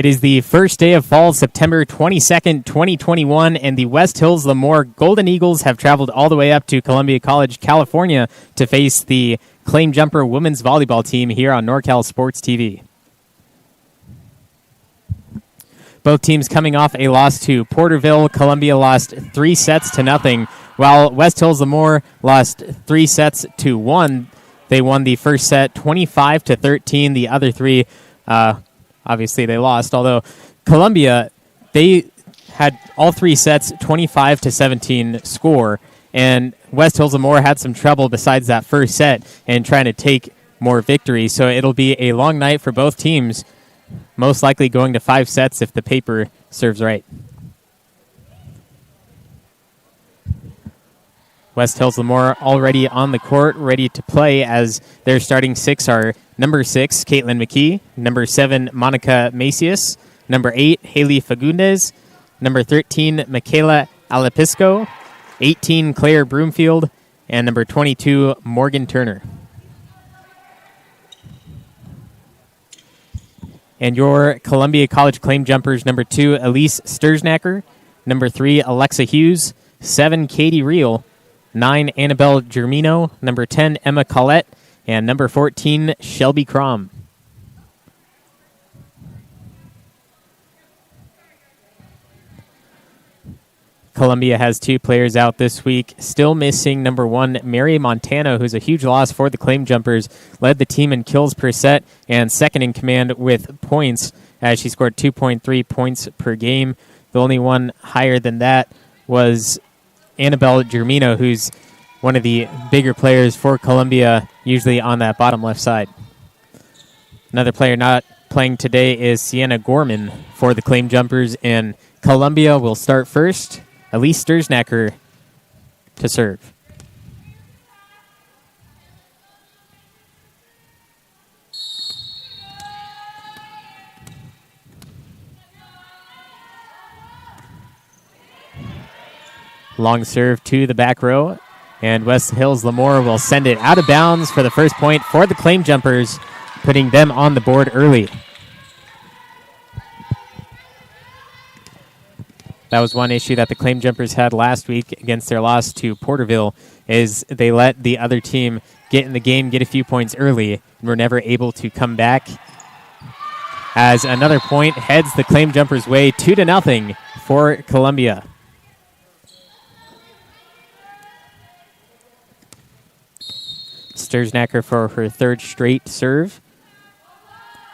It is the first day of fall, September 22nd, 2021, and the West Hills-Lemoore Golden Eagles have traveled all the way up to Columbia College, California, to face the Claim Jumper women's volleyball team here on NorCal Sports TV. Both teams coming off a loss to Porterville. Columbia lost 3-0, while West Hills-Lemoore lost 3-1. They won the first set 25-13. The other three Obviously, they lost, although Columbia, they had all three sets 25-17 score, and West Hills-Lemoore had some trouble besides that first set and trying to take more victories. So it'll be a long night for both teams, most likely going to 5 sets if the paper serves right. West Hills-Lemoore already on the court, ready to play, as their starting 6 are number 6, Caitlin McKee, number 7, Monica Macias, number 8, Haley Fagundes, number 13, Michaela Alapisco, 18, Claire Broomfield, and number 22, Morgan Turner. And your Columbia College Claim Jumpers, number 2, Elise Sturznacker, number 3, Alexa Hughes, 7, Katie Reel, 9, Annabelle Germino, number 10, Emma Collette, and number 14, Shelby Crom. Columbia has 2 players out this week. Still missing number 1, Mary Montano, who's a huge loss for the Claim Jumpers. Led the team in kills per set and second in command with points, as she scored 2.3 points per game. The only one higher than that was Annabelle Germino, who's one of the bigger players for Columbia, usually on that bottom left side. Another player not playing today is Sienna Gorman for the Claim Jumpers, and Columbia will start first. Elise Sturznacker to serve. Long serve to the back row, and West Hills-Lemoore will send it out of bounds for the first point for the Claim Jumpers, putting them on the board early. That was one issue that the Claim Jumpers had last week against their loss to Porterville, is they let the other team get in the game, get a few points early, and were never able to come back. As another point heads the Claim Jumpers' way, 2-0 for Columbia. Sturznacker for her third straight serve.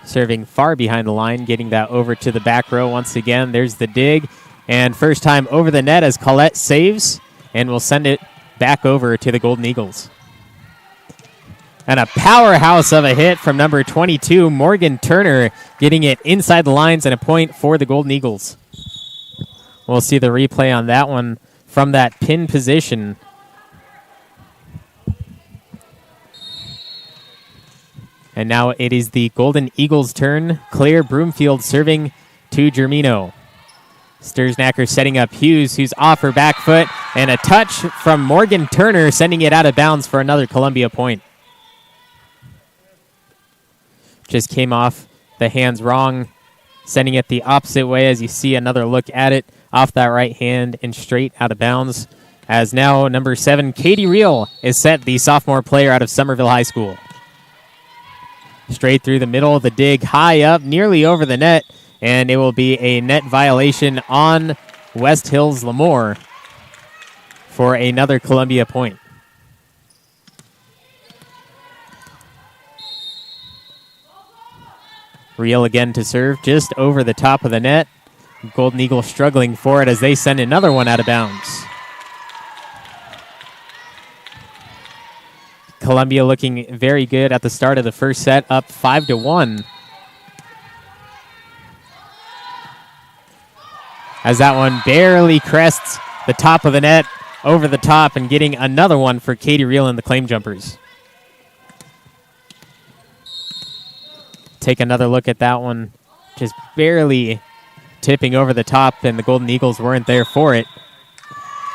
Serving far behind the line, getting that over to the back row once again. There's the dig. And first time over the net as Colette saves, and will send it back over to the Golden Eagles. And a powerhouse of a hit from number 22, Morgan Turner, getting it inside the lines, and a point for the Golden Eagles. We'll see the replay on that one from that pin position. And now it is the Golden Eagles' turn. Claire Broomfield serving to Germino. Sturznacker setting up Hughes, who's off her back foot, and a touch from Morgan Turner, sending it out of bounds for another Columbia point. Just came off the hands wrong, sending it the opposite way as you see another look at it off that right hand and straight out of bounds. As now number 7, Katie Reel, is set, the sophomore player out of Somerville High School. Straight through the middle of the dig, high up, nearly over the net, and it will be a net violation on West Hills-Lemoore for another Columbia point. Reel again to serve, just over the top of the net. Golden Eagles struggling for it as they send another one out of bounds. Columbia looking very good at the start of the first set, up 5-1. As that one barely crests the top of the net, over the top, and getting another one for Katie Reel and the Claim Jumpers. Take another look at that one, just barely tipping over the top, and the Golden Eagles weren't there for it.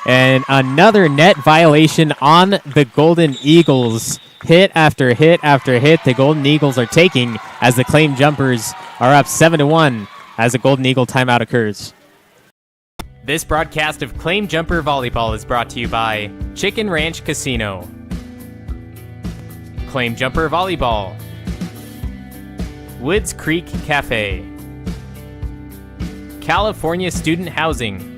And another net violation on the Golden Eagles. Hit after hit after hit the Golden Eagles are taking as the Claim Jumpers are up 7-1 as a Golden Eagle timeout occurs. This broadcast of Claim Jumper Volleyball is brought to you by Chicken Ranch Casino, Claim Jumper Volleyball, Woods Creek Café, California Student Housing,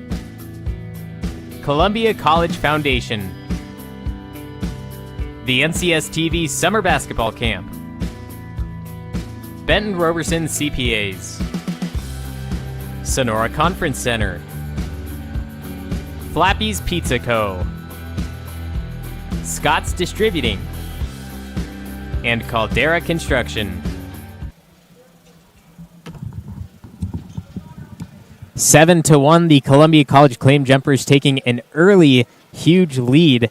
Columbia College Foundation, the NCS TV Summer Basketball Camp, Benton Roberson CPAs, Sonora Conference Center, Flappy's Pizza Co., Scott's Distributing, and Caldera Construction. 7-1, the Columbia College Claim Jumpers taking an early, huge lead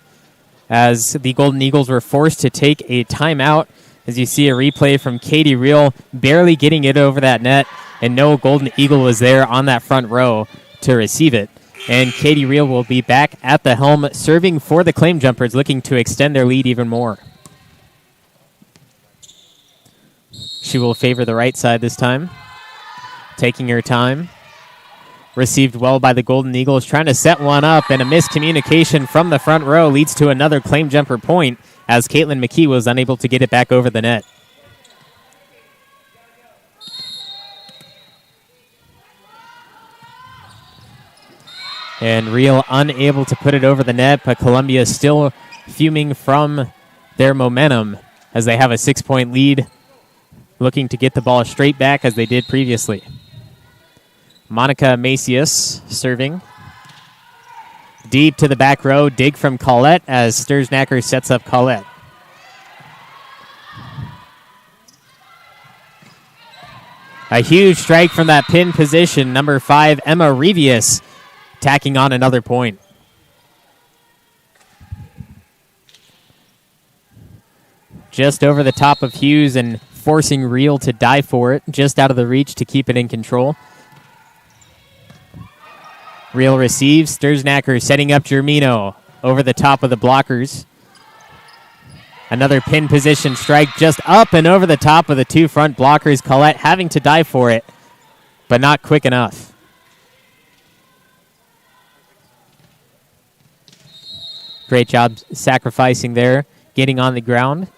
as the Golden Eagles were forced to take a timeout. As you see a replay from Katie Reel, barely getting it over that net, and no Golden Eagle was there on that front row to receive it. And Katie Reel will be back at the helm, serving for the Claim Jumpers, looking to extend their lead even more. She will favor the right side this time, taking her time. Received well by the Golden Eagles, trying to set one up, and a miscommunication from the front row leads to another Claim Jumper point as Caitlin McKee was unable to get it back over the net. And Reel unable to put it over the net, but Columbia still fuming from their momentum as they have a 6-point lead, looking to get the ball straight back as they did previously. Monica Macias serving. Deep to the back row, dig from Collette as Sturznacker sets up Collette. A huge strike from that pin position. Number 5, Emma Revius, tacking on another point. Just over the top of Hughes and forcing Reel to dive for it, just out of the reach to keep it in control. Reel receives. Sturznacker setting up Germino over the top of the blockers. Another pin position strike just up and over the top of the two front blockers. Collette having to dive for it, but not quick enough. Great job sacrificing there, getting on the ground.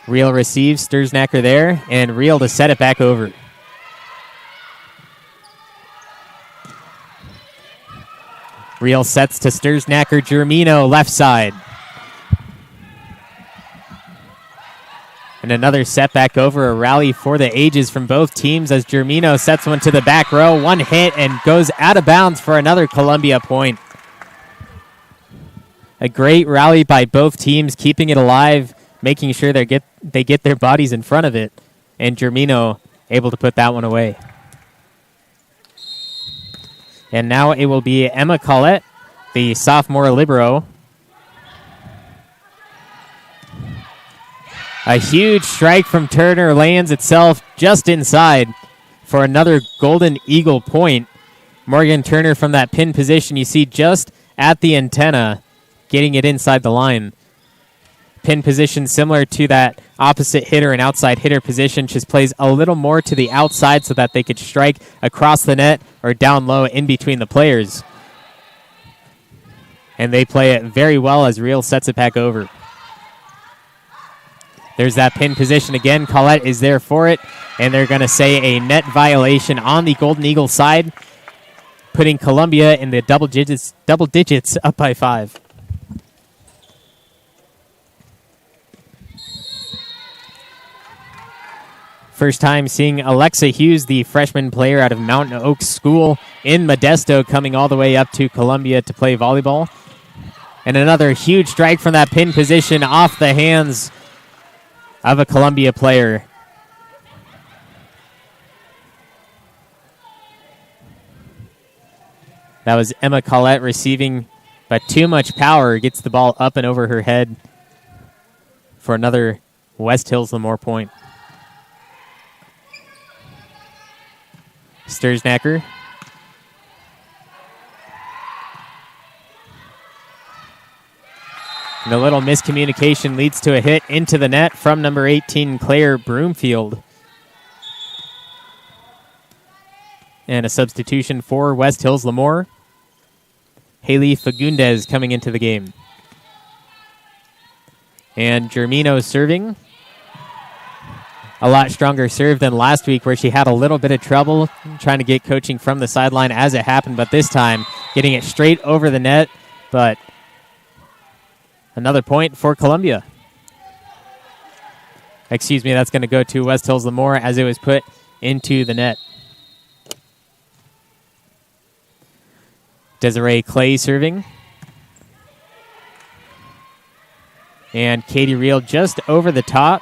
Reel receives. Sturznacker there, and Reel to set it back over. Reel sets to Sturznacker. Germino left side. And another set back over, a rally for the ages from both teams as Germino sets one to the back row. One hit and goes out of bounds for another Columbia point. A great rally by both teams, keeping it alive, making sure they get their bodies in front of it. And Germino able to put that one away. And now it will be Emma Collette, the sophomore libero. A huge strike from Turner lands itself just inside for another Golden Eagle point. Morgan Turner from that pin position, you see just at the antenna, getting it inside the line. Pin position similar to that opposite hitter and outside hitter position, just plays a little more to the outside so that they could strike across the net or down low in between the players. And they play it very well as Reel sets it back over. There's that pin position again. Collette is there for it, and they're going to say a net violation on the Golden Eagle side, putting Columbia in the double digits up by 5. First time seeing Alexa Hughes, the freshman player out of Mountain Oaks School in Modesto, coming all the way up to Columbia to play volleyball. And another huge strike from that pin position off the hands of a Columbia player. That was Emma Collette receiving, but too much power. Gets the ball up and over her head for another West Hills-Lemoore point. Sturznacker. And a little miscommunication leads to a hit into the net from number 18, Claire Broomfield. And a substitution for West Hills-Lemoore. Haley Fagundes coming into the game. And Germino serving. A lot stronger serve than last week where she had a little bit of trouble trying to get coaching from the sideline as it happened, but this time getting it straight over the net. But another point for Columbia. Excuse me, that's going to go to West Hills-Lemoore as it was put into the net. Desiree Clay serving. And Katie Reel just over the top.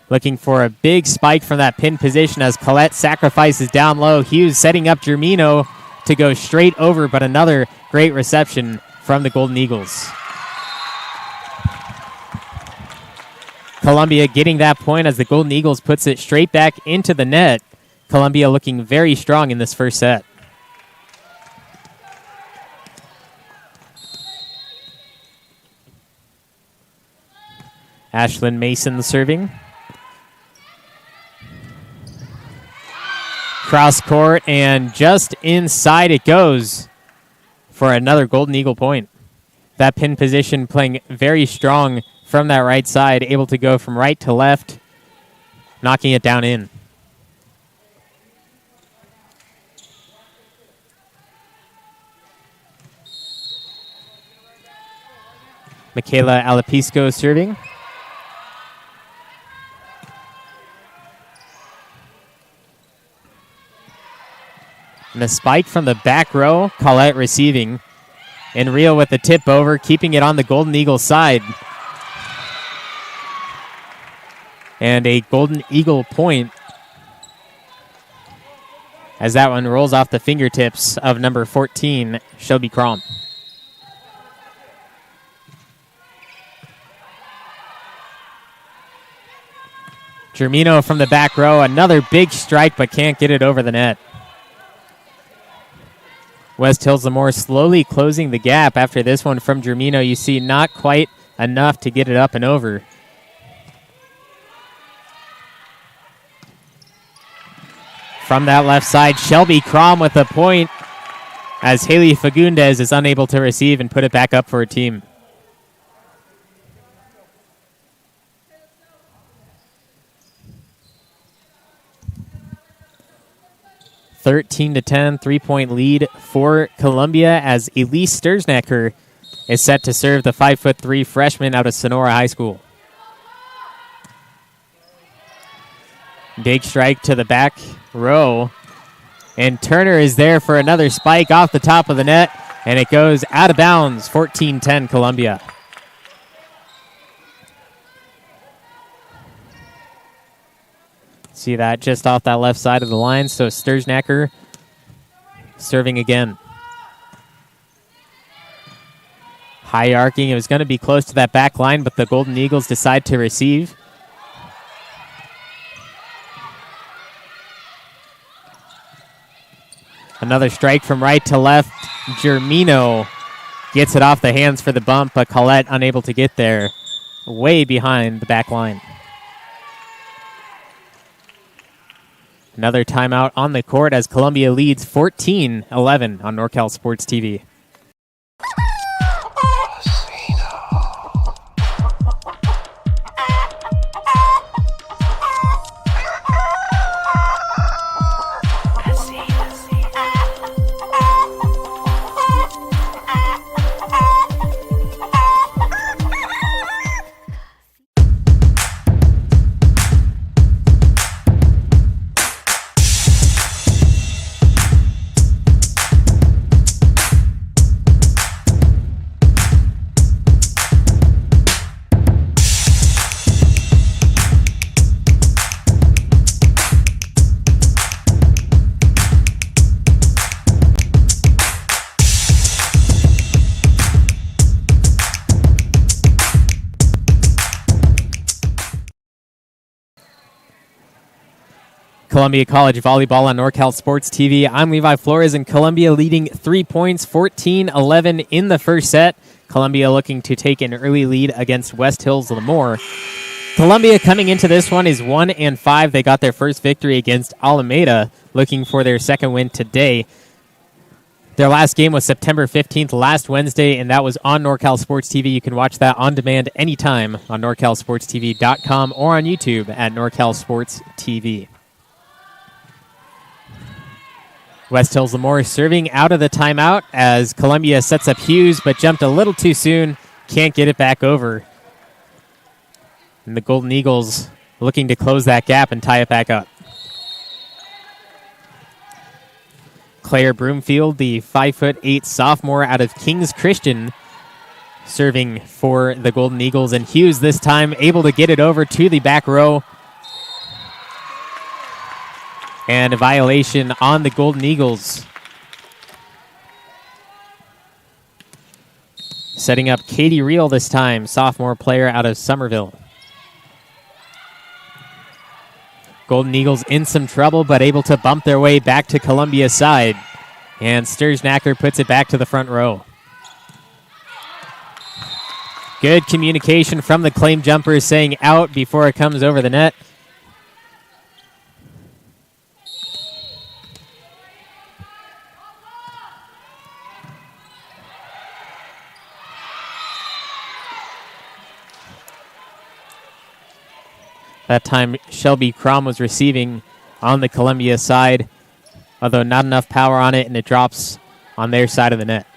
Looking for a big spike from that pin position as Colette sacrifices down low. Hughes setting up Germino to go straight over, but another great reception from the Golden Eagles. Columbia getting that point as the Golden Eagles puts it straight back into the net. Columbia looking very strong in this first set. Ashlyn Mason serving. Cross court, and just inside it goes for another Golden Eagle point. That pin position playing very strong from that right side, able to go from right to left, knocking it down in. Michaela Alapisco serving. And a spike from the back row, Colette receiving. And Rio with the tip over, keeping it on the Golden Eagle side. And a Golden Eagle point as that one rolls off the fingertips of number 14, Shelby Crom. Germino from the back row, another big strike, but can't get it over the net. West Hills-Lemoore slowly closing the gap after this one from Germino. You see not quite enough to get it up and over. From that left side, Shelby Crom with a point as Haley Fagundes is unable to receive and put it back up for her team. (13-10), 3-point lead for Columbia as Elise Sturznecker is set to serve the 5'3" freshman out of Sonora High School. Big strike to the back row. And Turner is there for another spike off the top of the net. And it goes out of bounds, 14-10 Columbia. See that just off that left side of the line. So Sturznecker serving again. High arcing. It was going to be close to that back line, but the Golden Eagles decide to receive. Another strike from right to left. Germino gets it off the hands for the bump, but Colette unable to get there. Way behind the back line. Another timeout on the court as Columbia leads 14-11 on NorCal Sports TV. Columbia College Volleyball on NorCal Sports TV. I'm Levi Flores, and Columbia leading 3 points, 14-11 in the first set. Columbia looking to take an early lead against West Hills-Lemoore. Columbia coming into this one is 1-5. They got their first victory against Alameda, looking for their second win today. Their last game was September 15th, last Wednesday, and that was on NorCal Sports TV. You can watch that on demand anytime on NorCalSportsTV.com or on YouTube at NorCal Sports TV. West Hills-Lemoore serving out of the timeout as Columbia sets up Hughes, but jumped a little too soon. Can't get it back over. And the Golden Eagles looking to close that gap and tie it back up. Claire Broomfield, the 5'8" sophomore out of King's Christian, serving for the Golden Eagles. And Hughes this time able to get it over to the back row. And a violation on the Golden Eagles. Setting up Katie Reel this time, sophomore player out of Somerville. Golden Eagles in some trouble, but able to bump their way back to Columbia's side. And Sturznacker puts it back to the front row. Good communication from the Claim Jumpers, saying out before it comes over the net. That time, Shelby Crom was receiving on the Columbia side, although not enough power on it, and it drops on their side of the net.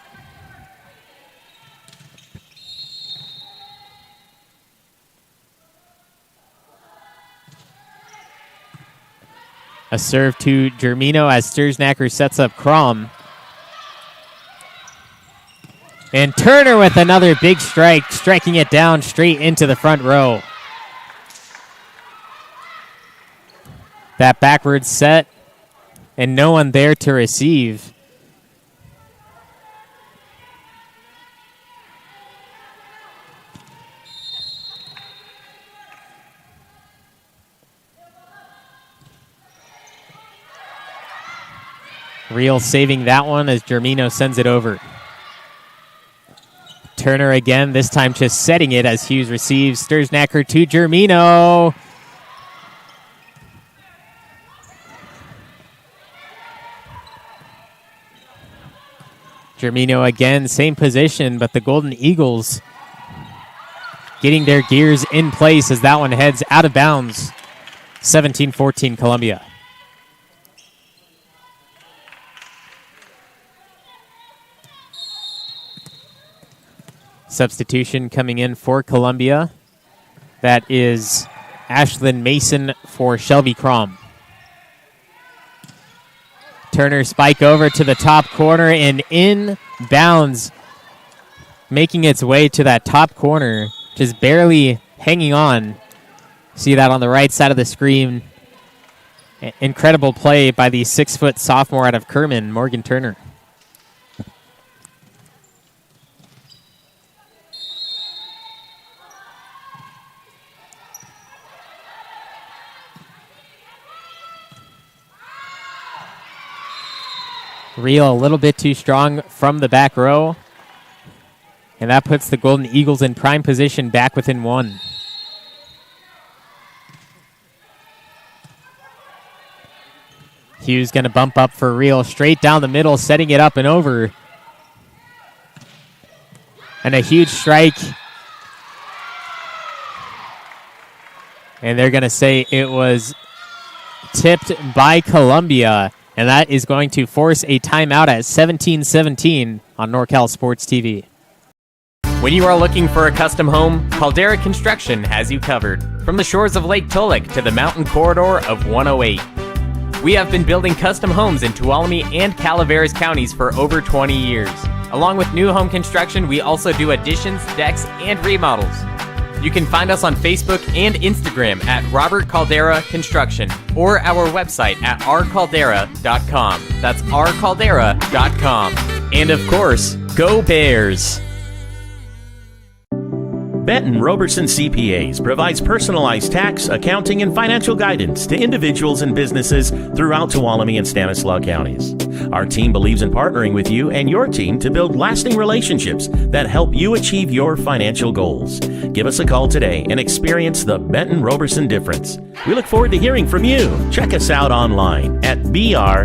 A serve to Germino as Sturznacker sets up Crom. And Turner with another big strike, striking it down straight into the front row. That backwards set, and no one there to receive. Real saving that one as Germino sends it over. Turner again, this time just setting it as Hughes receives. Sturznacker to Germino. Germino again, same position, but the Golden Eagles getting their gears in place as that one heads out of bounds. 17-14 Columbia. Substitution coming in for Columbia. That is Ashlyn Mason for Shelby Crom. Turner spike over to the top corner and in bounds, making its way to that top corner, just barely hanging on. See that on the right side of the screen. Incredible play by the 6-foot sophomore out of Kerman, Morgan Turner. Reel a little bit too strong from the back row. And that puts the Golden Eagles in prime position back within one. Hughes going to bump up for Reel straight down the middle, setting it up and over. And a huge strike. And they're going to say it was tipped by Columbia. And that is going to force a timeout at 17-17 on NorCal Sports TV. When you are looking for a custom home, Caldera Construction has you covered. From the shores of Lake Tulloch to the mountain corridor of 108. We have been building custom homes in Tuolumne and Calaveras counties for over 20 years. Along with new home construction, we also do additions, decks, and remodels. You can find us on Facebook and Instagram at Robert Caldera Construction or our website at rcaldera.com. That's rcaldera.com. And of course, go Bears! Benton Roberson CPAs provides personalized tax, accounting, and financial guidance to individuals and businesses throughout Tuolumne and Stanislaus counties. Our team believes in partnering with you and your team to build lasting relationships that help you achieve your financial goals. Give us a call today and experience the Benton Roberson difference. We look forward to hearing from you. Check us out online at br-cpa.net.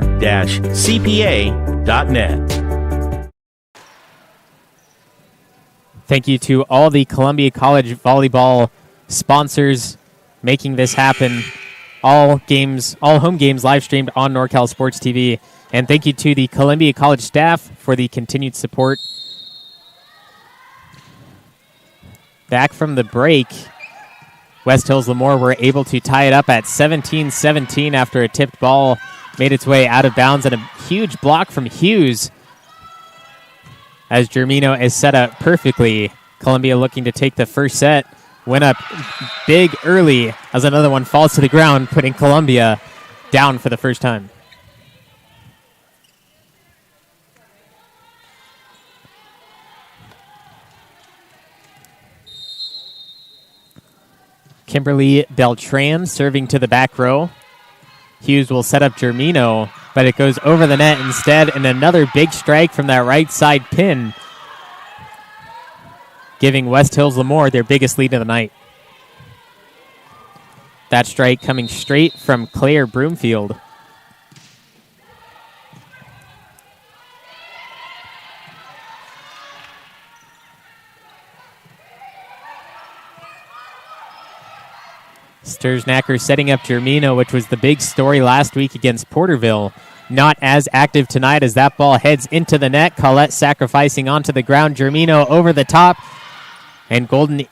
Thank you to all the Columbia College volleyball sponsors making this happen. All home games live streamed on NorCal Sports TV. And thank you to the Columbia College staff for the continued support. Back from the break West Hills-Lemoore were able to tie it up at 17-17 after a tipped ball made its way out of bounds, and a huge block from Hughes as Germino is set up perfectly. Columbia looking to take the first set. Went up big early as another one falls to the ground, putting Columbia down for the first time. Kimberly Beltran serving to the back row. Hughes will set up Germino, but it goes over the net instead, and another big strike from that right side pin, giving West Hills-Lemoore their biggest lead of the night. That strike coming straight from Claire Broomfield. Sturznacker setting up Germino, which was the big story last week against Porterville. Not as active tonight as that ball heads into the net. Collette sacrificing onto the ground. Germino over the top. And the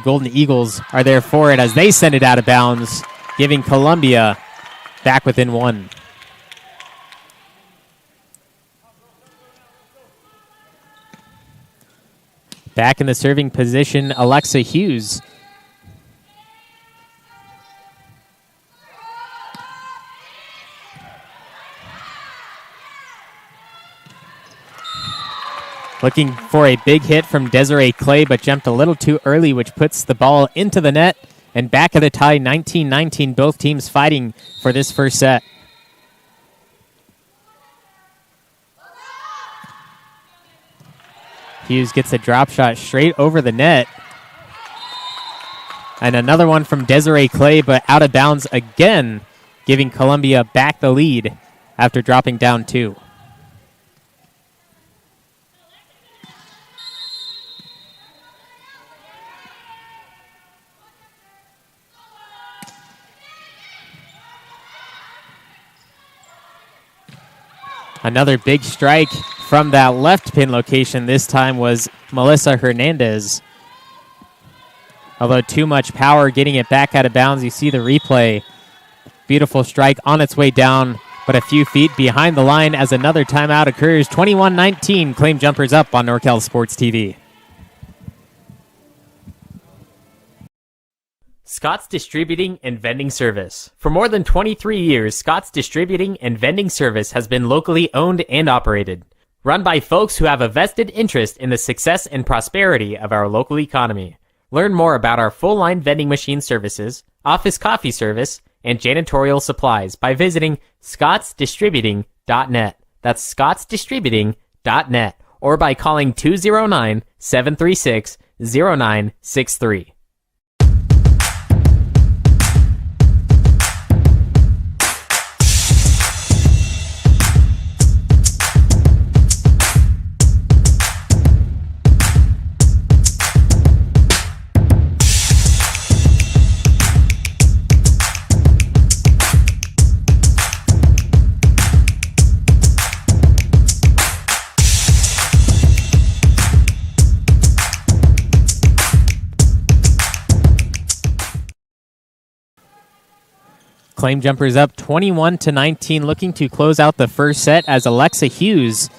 Golden Eagles are there for it as they send it out of bounds, giving Columbia back within one. Back in the serving position, Alexa Hughes. Looking for a big hit from Desiree Clay, but jumped a little too early, which puts the ball into the net. And back at the tie, 19-19, both teams fighting for this first set. Hughes gets a drop shot straight over the net. And another one from Desiree Clay, but out of bounds again, giving Columbia back the lead after dropping down two. Another big strike from that left pin location this time was Melissa Hernandez. Although too much power getting it back out of bounds. You see the replay. Beautiful strike on its way down, but a few feet behind the line as another timeout occurs. 21-19, Claim Jumpers up on NorCal Sports TV. Scott's Distributing and Vending Service. For more than 23 years, Scott's Distributing and Vending Service has been locally owned and operated. Run by folks who have a vested interest in the success and prosperity of our local economy. Learn more about our full-line vending machine services, office coffee service, and janitorial supplies by visiting scottsdistributing.net. That's scottsdistributing.net. Or by calling 209-736-0963. Claim Jumpers up 21-19, looking to close out the first set as Alexa Hughes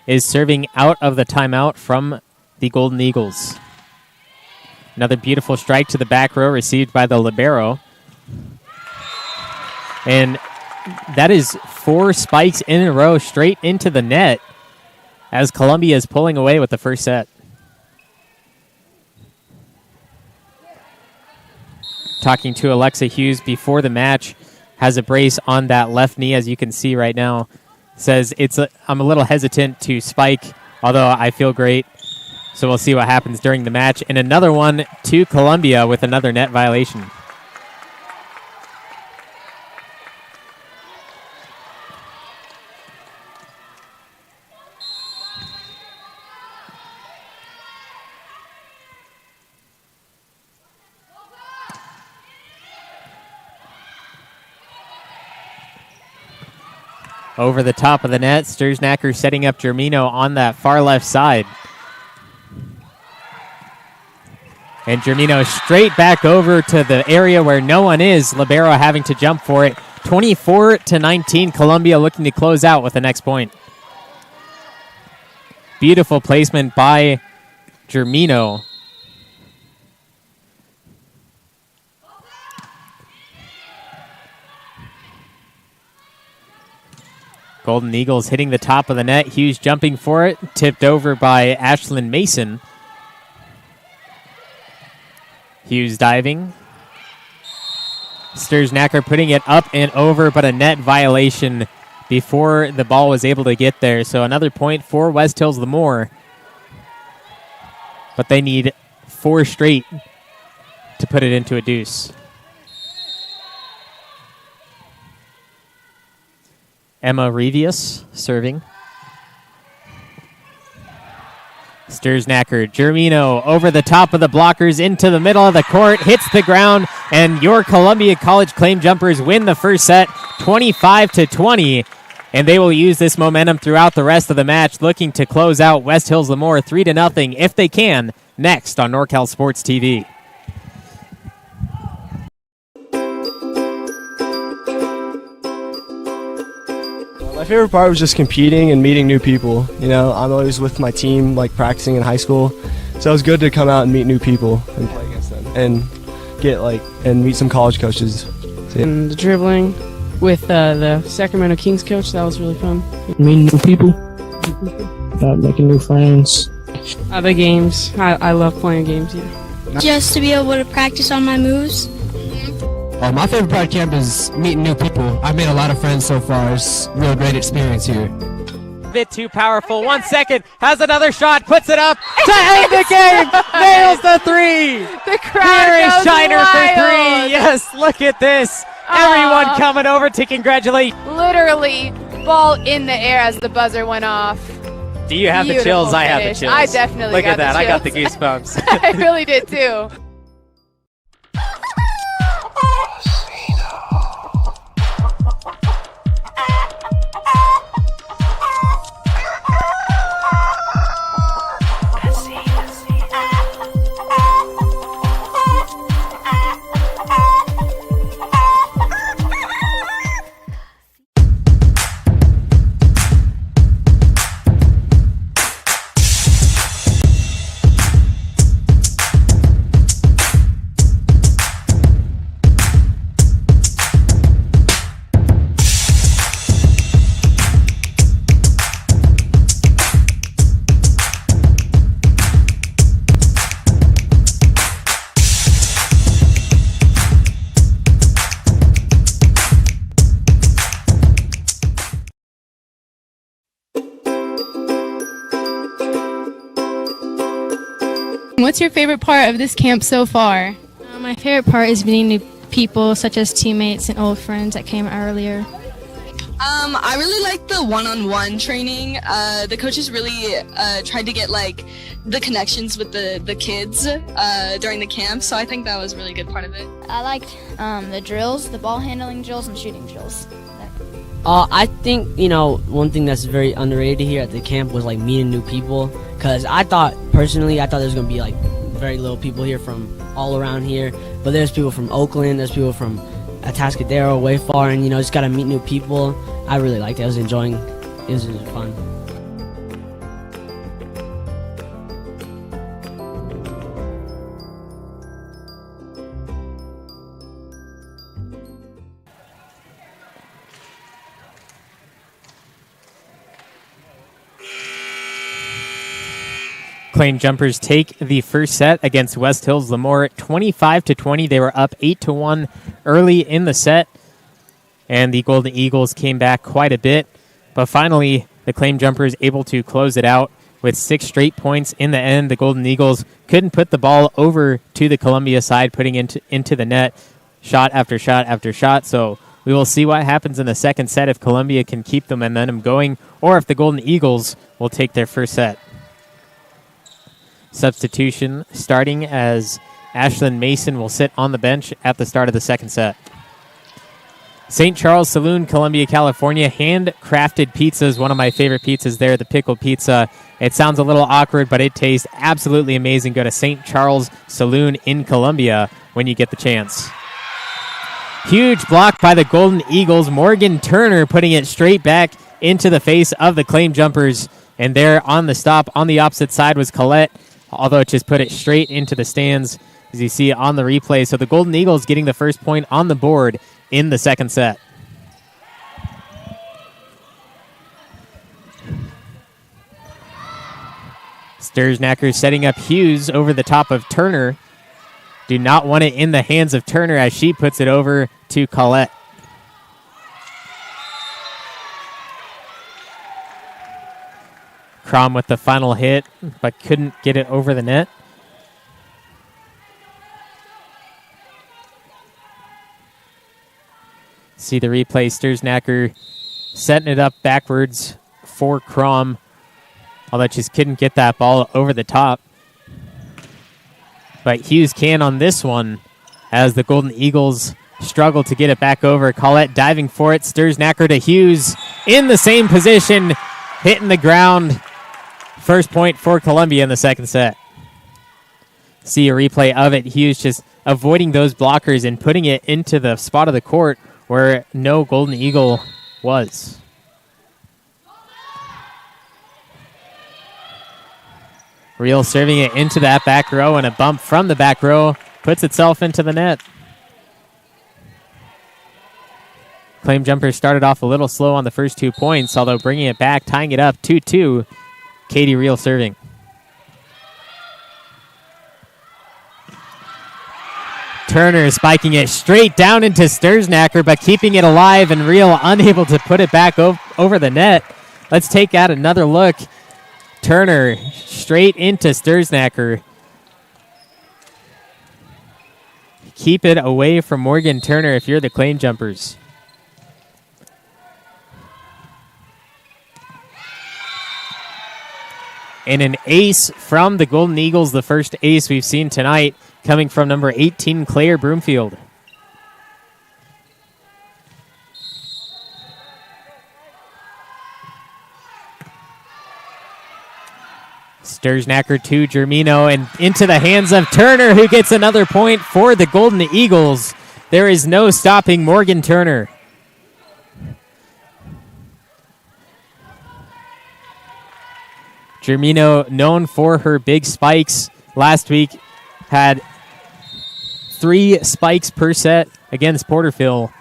is serving out of the timeout from the Golden Eagles. Another beautiful strike to the back row received by the libero. And that is 4 spikes in a row straight into the net as Columbia is pulling away with the first set. Talking to Alexa Hughes before the match, has a brace on that left knee, as you can see right now. Says, I'm a little hesitant to spike, although I feel great. So we'll see what happens during the match. And another one to Columbia with another net violation. Over the top of the net, Sturznacker setting up Germino on that far left side. And Germino straight back over to the area where no one is. Libero having to jump for it. 24-19, Columbia looking to close out with the next point. Beautiful placement by Germino. Golden Eagles hitting the top of the net. Hughes jumping for it. Tipped over by Ashlyn Mason. Hughes diving. Sturznacker putting it up and over, but a net violation before the ball was able to get there. So another point for West Hills-Lemoore. But they need 4 straight to put it into a deuce. Emma Revius serving. Sturznacker, Germino over the top of the blockers into the middle of the court, hits the ground, and your Columbia College Claim Jumpers win the first set 25-20, and they will use this momentum throughout the rest of the match, looking to close out West Hills-Lemoore 3-0 if they can, next on NorCal Sports TV. My favorite part was just competing and meeting new people. You know, I'm always with my team, like practicing in high school, so it was good to come out and meet new people and play against them and and meet some college coaches. So, And the dribbling with the Sacramento Kings coach, that was really fun. Meeting new people, making new friends. The games, I love playing games, yeah. Just to be able to practice on my moves. My favorite part of camp is meeting new people. I've made a lot of friends so far. It's a real great experience here. Bit too powerful. 1 second, has another shot, puts it up to end the game. Nails the 3. The crowd Here is goes Shiner wild. for 3. Yes, look at this. Everyone coming over to congratulate. Literally, ball in the air as the buzzer went off. Do you have the Beautiful chills? I have the finish. chills. I definitely look got at that. the I got the chills. goosebumps. I really did too. What's your favorite part of this camp so far? My favorite part is meeting new people, such as teammates and old friends that came earlier. I really like the one-on-one training. The coaches really tried to get the connections with the kids during the camp, so I think that was a really good part of it. I liked the drills, the ball handling drills, and shooting drills. I think, one thing that's very underrated here at the camp was meeting new people, because I thought there was going to be very little people here from all around here, but there's people from Oakland, there's people from Atascadero, way far, and just got to meet new people. I really liked it. I was enjoying it. It was fun. Claim Jumpers take the first set against West Hills-Lemoore 25-20. They were up 8-1 early in the set, and the Golden Eagles came back quite a bit. But finally, the Claim Jumpers able to close it out with 6 straight points in the end. The Golden Eagles couldn't put the ball over to the Columbia side, putting into the net shot after shot after shot. So we will see what happens in the second set if Columbia can keep the momentum going, or if the Golden Eagles will take their first set. Substitution starting as Ashlyn Mason will sit on the bench at the start of the second set. St. Charles Saloon, Columbia, California. Handcrafted pizzas, one of my favorite pizzas there, the pickle pizza. It sounds a little awkward, but it tastes absolutely amazing. Go to St. Charles Saloon in Columbia when you get the chance. Huge block by the Golden Eagles. Morgan Turner putting it straight back into the face of the Claim Jumpers. And there on the stop on the opposite side was Collette, although it just put it straight into the stands, as you see on the replay. So the Golden Eagles getting the first point on the board in the second set. Stursnacker setting up Hughes over the top of Turner. Do not want it in the hands of Turner as she puts it over to Collette. Crom with the final hit, but couldn't get it over the net. See the replay, Stursnacker setting it up backwards for Crom, although just couldn't get that ball over the top. But Hughes can on this one as the Golden Eagles struggle to get it back over. Collette diving for it. Stursnacker to Hughes in the same position, hitting the ground. First point for Columbia in the second set. See a replay of it. Hughes just avoiding those blockers and putting it into the spot of the court where no Golden Eagle was. Real serving it into that back row, and a bump from the back row puts itself into the net. Claim Jumper started off a little slow on the first 2 points, although bringing it back, tying it up 2-2. Katie Real serving. Turner spiking it straight down into Stursnacker, but keeping it alive, and Real unable to put it back over the net. Let's take out another look. Turner straight into Stursnacker. Keep it away from Morgan Turner if you're the Claim Jumpers. And an ace from the Golden Eagles, the first ace we've seen tonight, coming from number 18, Claire Broomfield. Stursnacker to Germino and into the hands of Turner, who gets another point for the Golden Eagles. There is no stopping Morgan Turner. Germino, known for her big spikes, last week had 3 spikes per set against Porterville,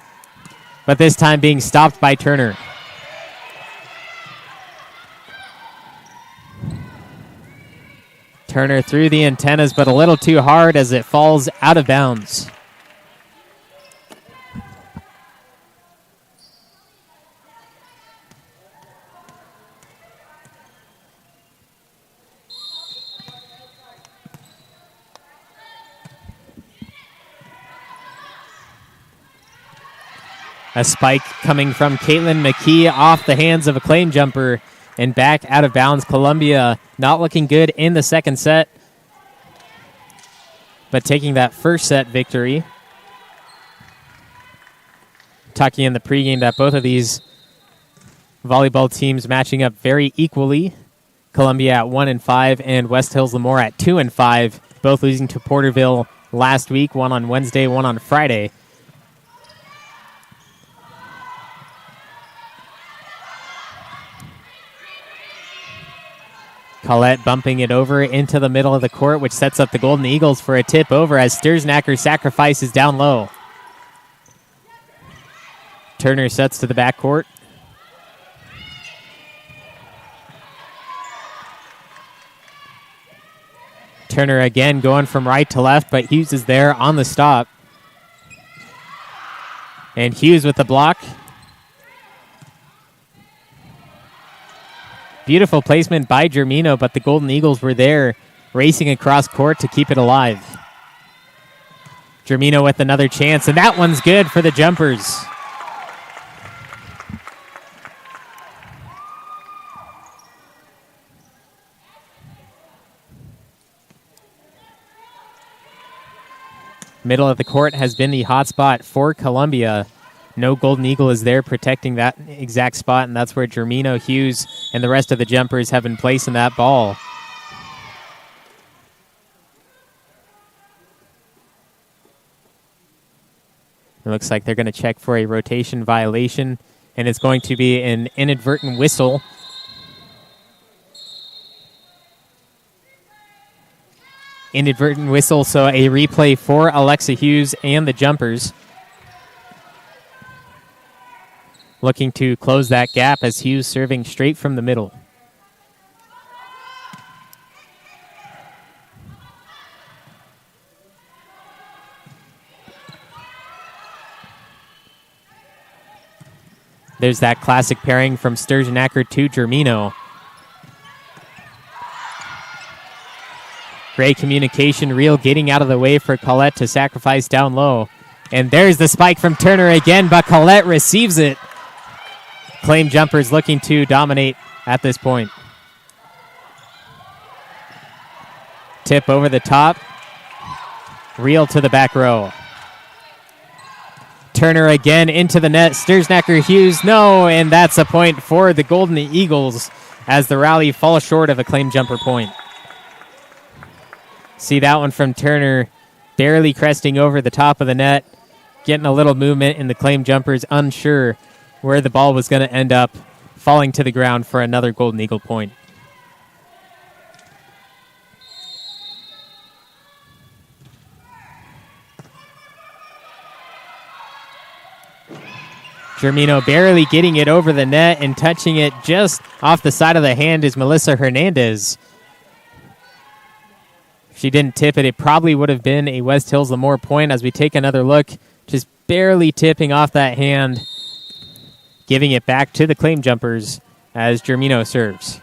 but this time being stopped by Turner. Turner through the antennas, but a little too hard as it falls out of bounds. A spike coming from Caitlin McKee off the hands of a Claim Jumper and back out of bounds. Columbia not looking good in the second set, but taking that first set victory. Talking in the pregame that both of these volleyball teams matching up very equally. Columbia at 1-5 and West Hills-Lemoore at 2-5, both losing to Porterville last week, one on Wednesday, one on Friday. Collette bumping it over into the middle of the court, which sets up the Golden Eagles for a tip over as Stursnacker sacrifices down low. Turner sets to the backcourt. Turner again going from right to left, but Hughes is there on the stop. And Hughes with the block. Beautiful placement by Germino, but the Golden Eagles were there racing across court to keep it alive. Germino with another chance, and that one's good for the Jumpers. Middle of the court has been the hot spot for Columbia. No Golden Eagle is there protecting that exact spot, and that's where Germino, Hughes, and the rest of the jumpers have been placing that ball. It looks like they're going to check for a rotation violation, and it's going to be an inadvertent whistle. Inadvertent whistle, so a replay for Alexa Hughes and the jumpers. Looking to close that gap as Hughes serving straight from the middle. There's that classic pairing from Sturgeonacker to Germino. Great communication, Real getting out of the way for Collette to sacrifice down low. And there's the spike from Turner again, but Collette receives it. Claim Jumpers looking to dominate at this point. Tip over the top. Real to the back row. Turner again into the net. Sturgeonacker, Hughes, no, and that's a point for the Golden Eagles as the rally falls short of a Claim Jumper point. See that one from Turner, barely cresting over the top of the net, getting a little movement, and the Claim Jumpers unsure where the ball was going to end up, falling to the ground for another Golden Eagle point. Germino barely getting it over the net, and touching it just off the side of the hand is Melissa Hernandez. If she didn't tip it, it probably would have been a West Hills-Lemoore point. As we take another look, just barely tipping off that hand, giving it back to the Claim Jumpers as Germino serves.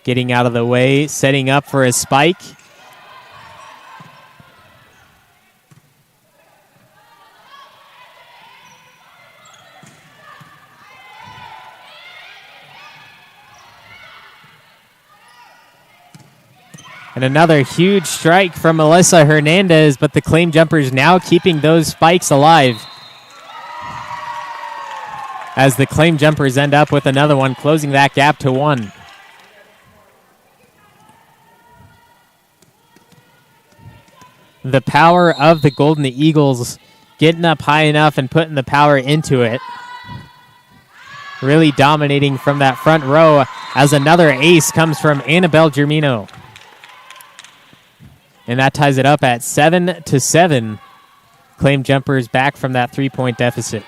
Getting out of the way, setting up for a spike. And another huge strike from Melissa Hernandez, but the Claim Jumpers now keeping those spikes alive. As the Claim Jumpers end up with another one, closing that gap to 1. The power of the Golden Eagles getting up high enough and putting the power into it. Really dominating from that front row as another ace comes from Annabelle Germino. And that ties it up at 7-7. Claim Jumpers back from that 3-point deficit.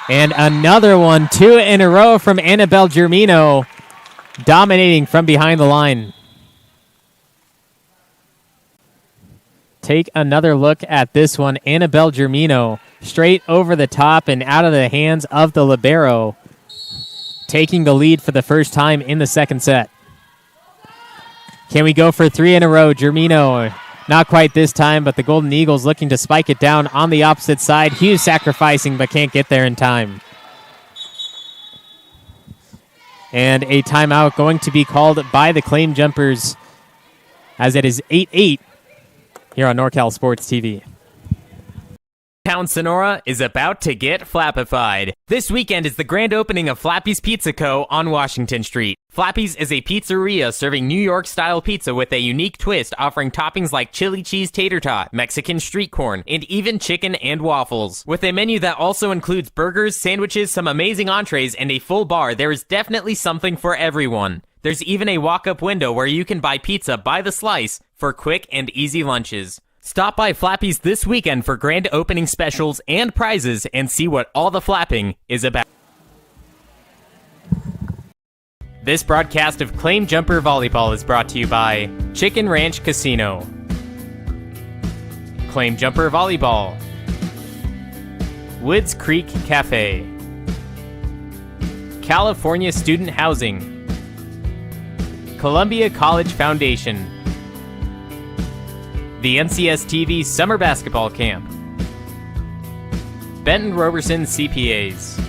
And another one, 2 in a row from Annabelle Germino, dominating from behind the line. Take another look at this one. Annabelle Germino straight over the top and out of the hands of the libero, taking the lead for the first time in the second set. Can we go for 3 in a row? Germino, not quite this time, but the Golden Eagles looking to spike it down on the opposite side. Hughes sacrificing, but can't get there in time. And a timeout going to be called by the Claim Jumpers as it is 8-8 here on NorCal Sports TV. Town Sonora is about to get Flappified. This weekend is the grand opening of Flappy's Pizza Co. on Washington Street. Flappy's is a pizzeria serving New York-style pizza with a unique twist, offering toppings like chili cheese tater tot, Mexican street corn, and even chicken and waffles. With a menu that also includes burgers, sandwiches, some amazing entrees, and a full bar, there is definitely something for everyone. There's even a walk-up window where you can buy pizza by the slice for quick and easy lunches. Stop by Flappy's this weekend for grand opening specials and prizes and see what all the flapping is about. This broadcast of Claim Jumper Volleyball is brought to you by Chicken Ranch Casino, Claim Jumper Volleyball, Woods Creek Café, California Student Housing, Columbia College Foundation, the NCS-TV Summer Basketball Camp, Benton Roberson CPAs,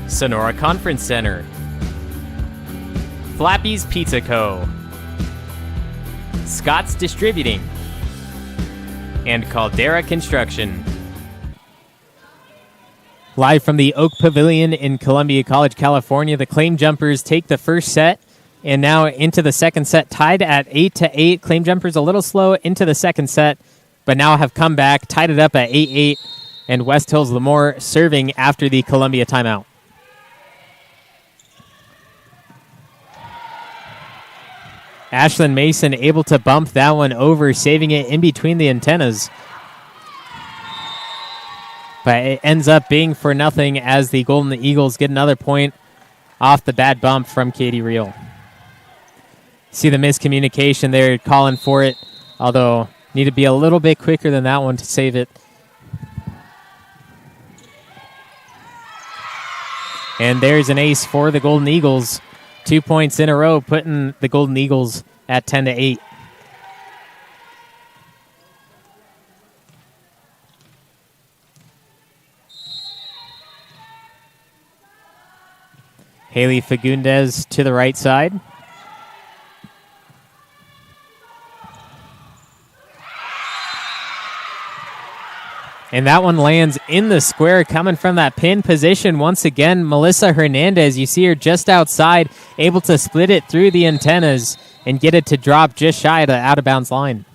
Sonora Conference Center, Flappy's Pizza Co., Scott's Distributing, and Caldera Construction. Live from the Oak Pavilion in Columbia College, California, the Claim Jumpers take the first set and now into the second set, tied at 8-8. Claim Jumpers a little slow into the second set, but now have come back, tied it up at 8-8, and West Hills-Lemoore serving after the Columbia timeout. Ashlyn Mason able to bump that one over, saving it in between the antennas. But it ends up being for nothing as the Golden Eagles get another point off the bad bump from Katie Reel. See the miscommunication there, calling for it, although need to be a little bit quicker than that one to save it. And there's an ace for the Golden Eagles. 2 points in a row, putting the Golden Eagles at 10-8. Haley Fagundes to the right side. And that one lands in the square, coming from that pin position. Once again, Melissa Hernandez, you see her just outside, able to split it through the antennas and get it to drop just shy of the out-of-bounds line.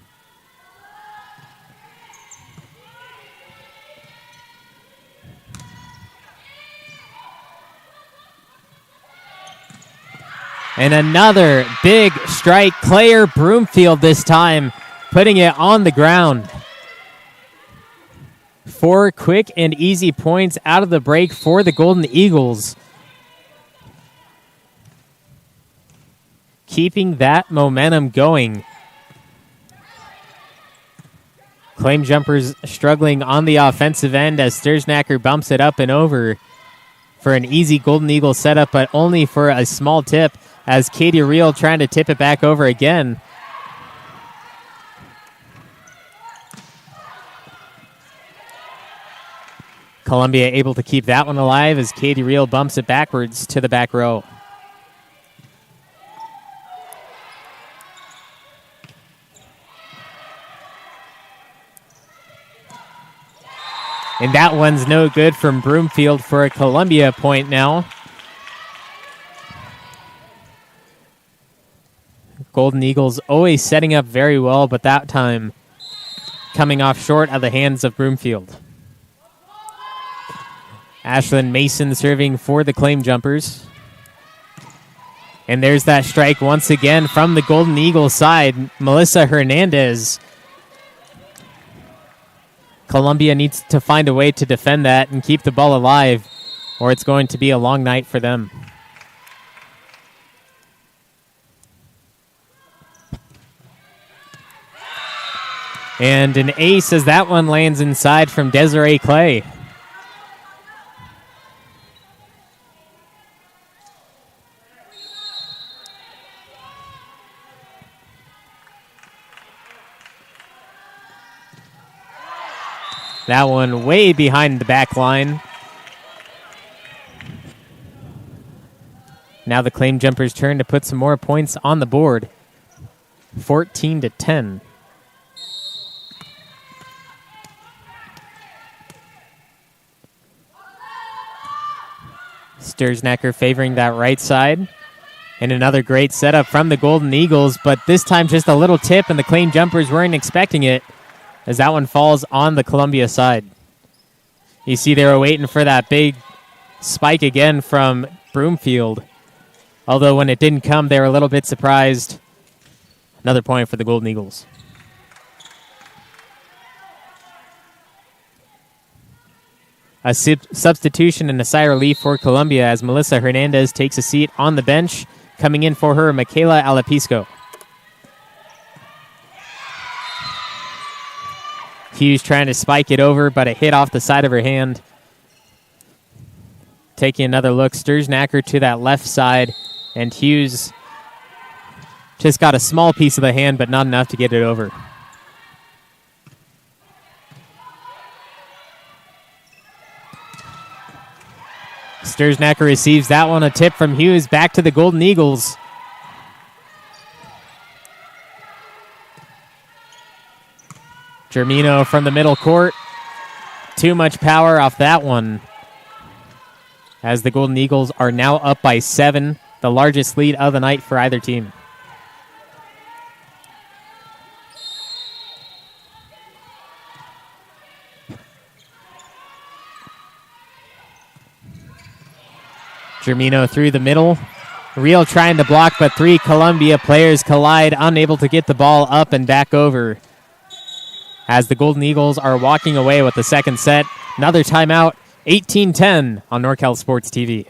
And another big strike. Claire Broomfield this time, putting it on the ground. 4 quick and easy points out of the break for the Golden Eagles. Keeping that momentum going. Claim Jumpers struggling on the offensive end as Sturznacker bumps it up and over for an easy Golden Eagle setup, but only for a small tip as Katie Reel trying to tip it back over again. Columbia able to keep that one alive as Katie Reel bumps it backwards to the back row. And that one's no good from Broomfield for a Columbia point now. Golden Eagles always setting up very well, but that time coming off short of the hands of Broomfield. Ashlyn Mason serving for the Claim Jumpers. And there's that strike once again from the Golden Eagles side. Melissa Hernandez. Columbia needs to find a way to defend that and keep the ball alive, or it's going to be a long night for them. And an ace as that one lands inside from Desiree Clay. That one way behind the back line. Now the Claim Jumpers' turn to put some more points on the board. 14-10. Sturznacker favoring that right side. And another great setup from the Golden Eagles, but this time just a little tip, and the Claim Jumpers weren't expecting it, as that one falls on the Columbia side. You see they were waiting for that big spike again from Broomfield. Although when it didn't come, they were a little bit surprised. Another point for the Golden Eagles. A substitution and a sigh of relief for Columbia as Melissa Hernandez takes a seat on the bench. Coming in for her, Michaela Alapisco. Hughes trying to spike it over, but it hit off the side of her hand. Taking another look, Sturznacker to that left side, and Hughes just got a small piece of the hand, but not enough to get it over. Sturznacker receives that one, a tip from Hughes, back to the Golden Eagles. Germino from the middle court. Too much power off that one, as the Golden Eagles are now up by 7, the largest lead of the night for either team. Germino through the middle. Real trying to block, but 3 Columbia players collide, unable to get the ball up and back over, as the Golden Eagles are walking away with the second set. Another timeout, 18-10 on NorCal Sports TV.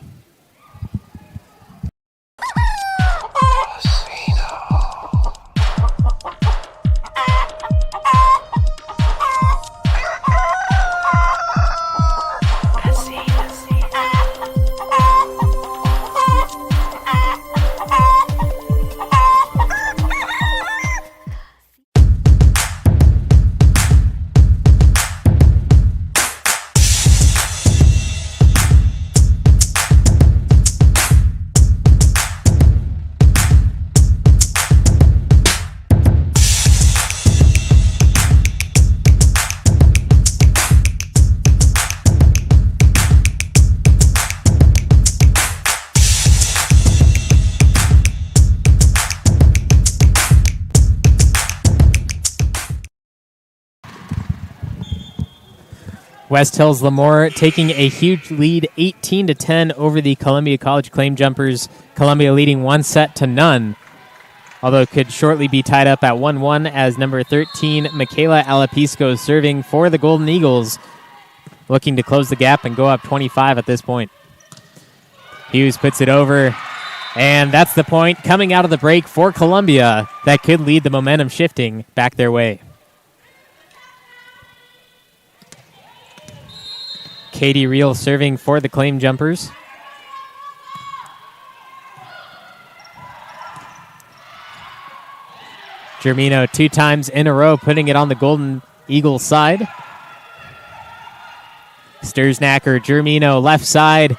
West Hills-Lemoore taking a huge lead, 18-10 over the Columbia College Claim Jumpers. Columbia leading 1-0, although it could shortly be tied up at 1-1 as number 13, Michaela Alapisco, serving for the Golden Eagles, looking to close the gap and go up 25 at this point. Hughes puts it over, and that's the point coming out of the break for Columbia that could lead the momentum shifting back their way. Katie Reel serving for the Claim Jumpers. Germino 2 times in a row putting it on the Golden Eagles side. Stursnacker, Germino left side.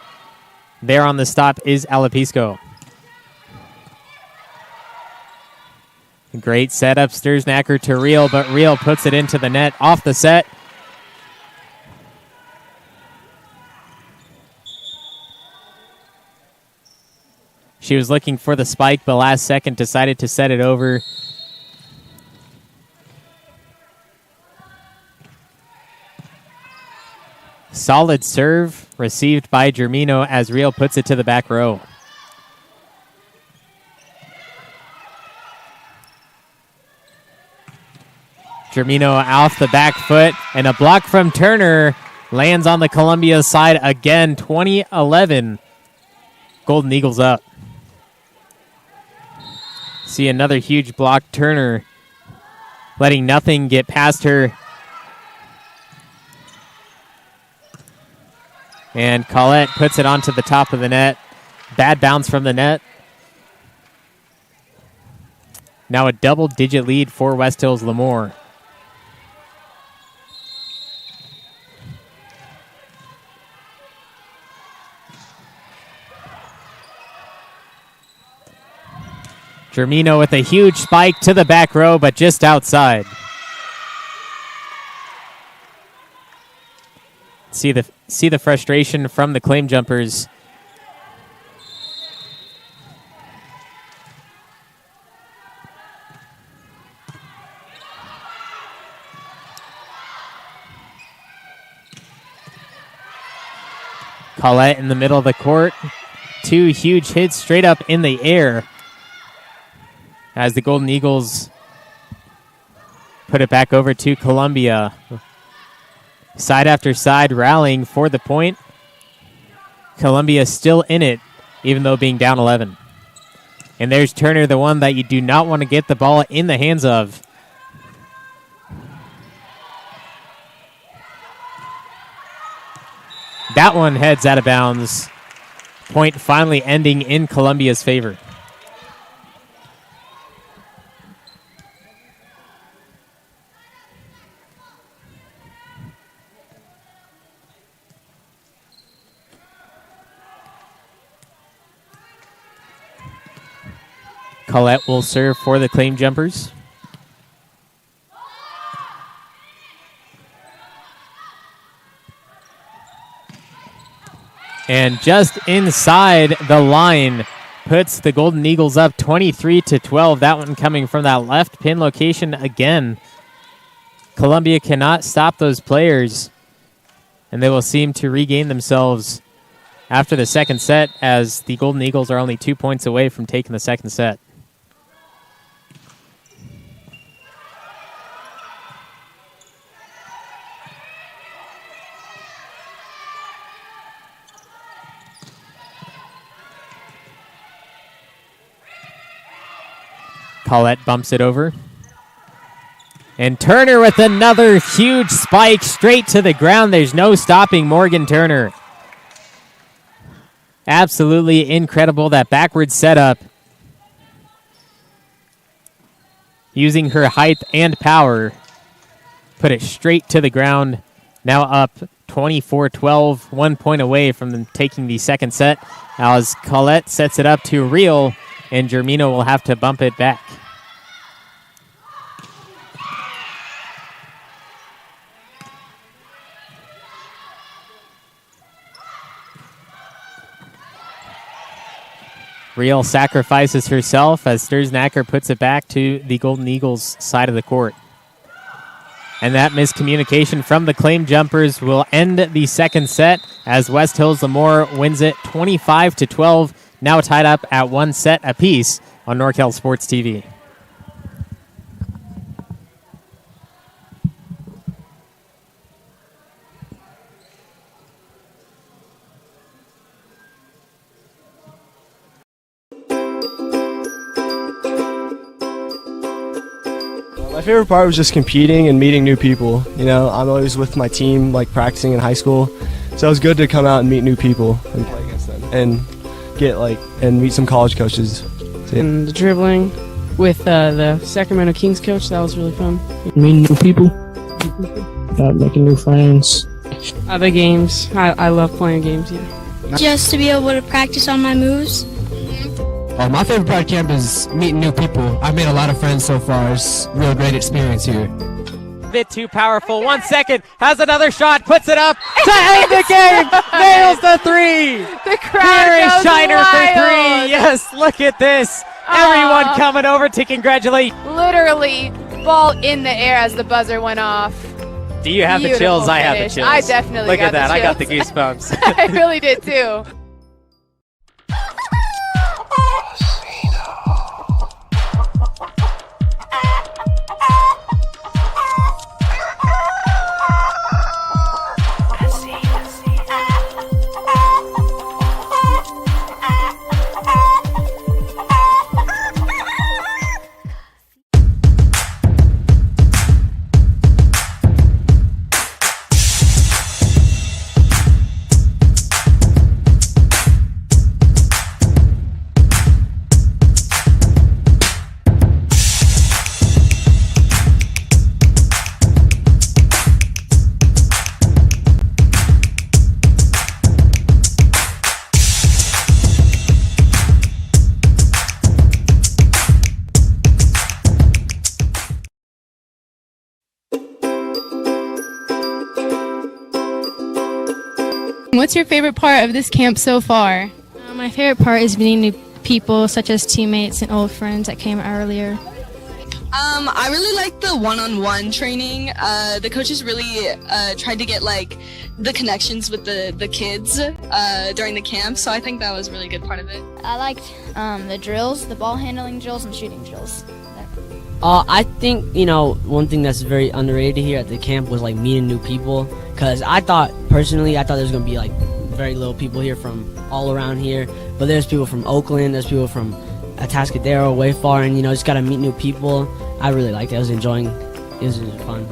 There on the stop is Alapisco. Great setup, Stursnacker to Reel, but Reel puts it into the net off the set. She was looking for the spike, but last second decided to set it over. Solid serve received by Germino as Reel puts it to the back row. Germino off the back foot, and a block from Turner lands on the Columbia side again, 20-11. Golden Eagles up. See another huge block. Turner letting nothing get past her. And Collette puts it onto the top of the net. Bad bounce from the net. Now a double-digit lead for West Hills-Lemoore. Germino with a huge spike to the back row, but just outside. See the frustration from the Claim Jumpers. Collette in the middle of the court. 2 huge hits straight up in the air as the Golden Eagles put it back over to Columbia. Side after side rallying for the point. Columbia still in it, even though being down 11. And there's Turner, the one that you do not want to get the ball in the hands of. That one heads out of bounds. Point finally ending in Columbia's favor. Collette will serve for the Claim Jumpers. And just inside the line puts the Golden Eagles up 23-12. That one coming from that left pin location again. Columbia cannot stop those players, and they will seem to regain themselves after the second set, as the Golden Eagles are only 2 points away from taking the second set. Paulette bumps it over. And Turner with another huge spike straight to the ground. There's no stopping Morgan Turner. Absolutely incredible, that backward setup. Using her height and power, put it straight to the ground. Now up 24-12, 1 point away from them taking the second set. As Colette sets it up to Real, and Germino will have to bump it back. Real sacrifices herself as Sturznacker puts it back to the Golden Eagles side of the court. And that miscommunication from the Claim Jumpers will end the second set as West Hills-Lemoore wins it 25-12, now tied up at 1 set apiece on NorCal Sports TV. My favorite part was just competing and meeting new people. You know, I'm always with my team, like practicing in high school, so it was good to come out and meet new people and play against them and and meet some college coaches. And the dribbling with the Sacramento Kings coach, that was really fun. Meeting new people, making new friends. Other games, I love playing games. Yeah. Just to be able to practice on my moves. My favorite part of camp is meeting new people. I've made a lot of friends so far. It's a real great experience here. Bit too powerful. 1 second. Has another shot. Puts it up to end the game. Nails the three. The crowd Here is goes Shiner wild. for three. Yes, look at this. Everyone coming over to congratulate. Literally, ball in the air as the buzzer went off. Do you have the Beautiful chills? I have the finish. chills. I definitely Look got at that. the I got the chills. goosebumps. I really did too. What's your favorite part of this camp so far? My favorite part is meeting new people, such as teammates and old friends that came earlier. I really like the one-on-one training. The coaches really tried to get the connections with the kids during the camp, so I think that was a really good part of it. I liked the drills, the ball handling drills and shooting drills. I think, one thing that's very underrated here at the camp was meeting new people, because I thought there was going to be very little people here from all around here, but there's people from Oakland, there's people from Atascadero, way far, and just got to meet new people. I really liked it. I was enjoying it. It was fun.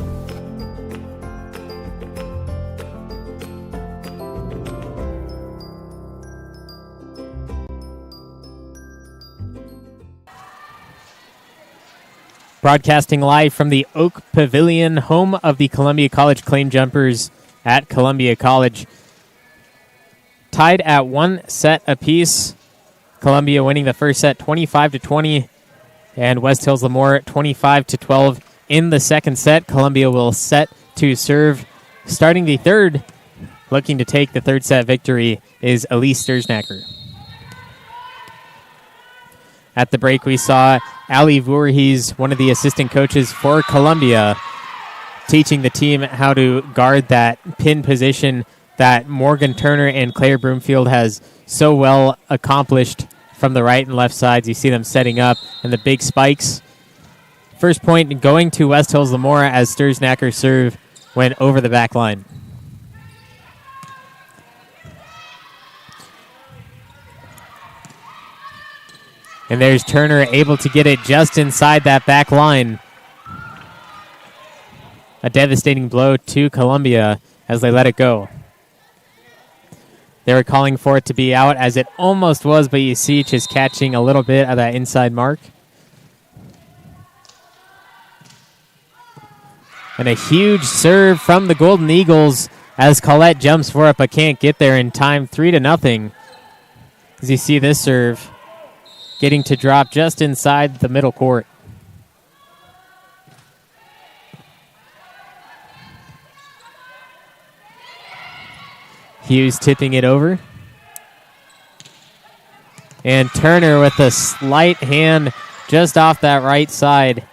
Broadcasting live from the Oak Pavilion, home of the Columbia College Claim Jumpers at Columbia College. Tied at 1 set apiece. Columbia winning the first set 25-20, and West Hills-Lemoore 25-12 in the second set. Columbia will set to serve starting the third looking to take the third set victory is Elise Sturznacker. At the break, we saw Ali Voorhees, one of the assistant coaches for Columbia, teaching the team how to guard that pin position that Morgan Turner and Claire Broomfield has so well accomplished from the right and left sides. You see them setting up and the big spikes. First point going to West Hills-Lemoore as Sturznacker serve went over the back line. And there's Turner able to get it just inside that back line. A devastating blow to Columbia as they let it go. They were calling for it to be out as it almost was, but you see just catching a little bit of that inside mark. And a huge serve from the Golden Eagles as Colette jumps for it but can't get there in time. 3-0. As you see this serve getting to drop just inside the middle court. Hughes tipping it over. And Turner with a slight hand just off that right side.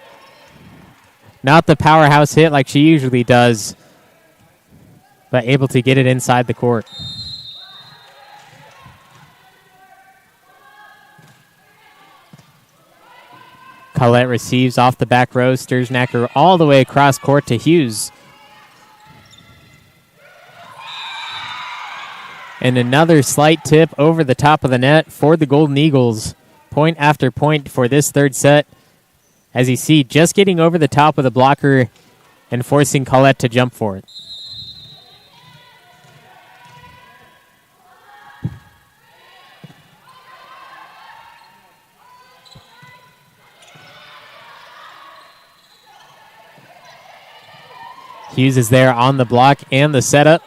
Not the powerhouse hit like she usually does, but able to get it inside the court. Colette receives off the back row. Sturznacker all the way across court to Hughes. And another slight tip over the top of the net for the Golden Eagles. Point after point for this third set. As you see, just getting over the top of the blocker and forcing Colette to jump for it. Hughes is there on the block and the setup.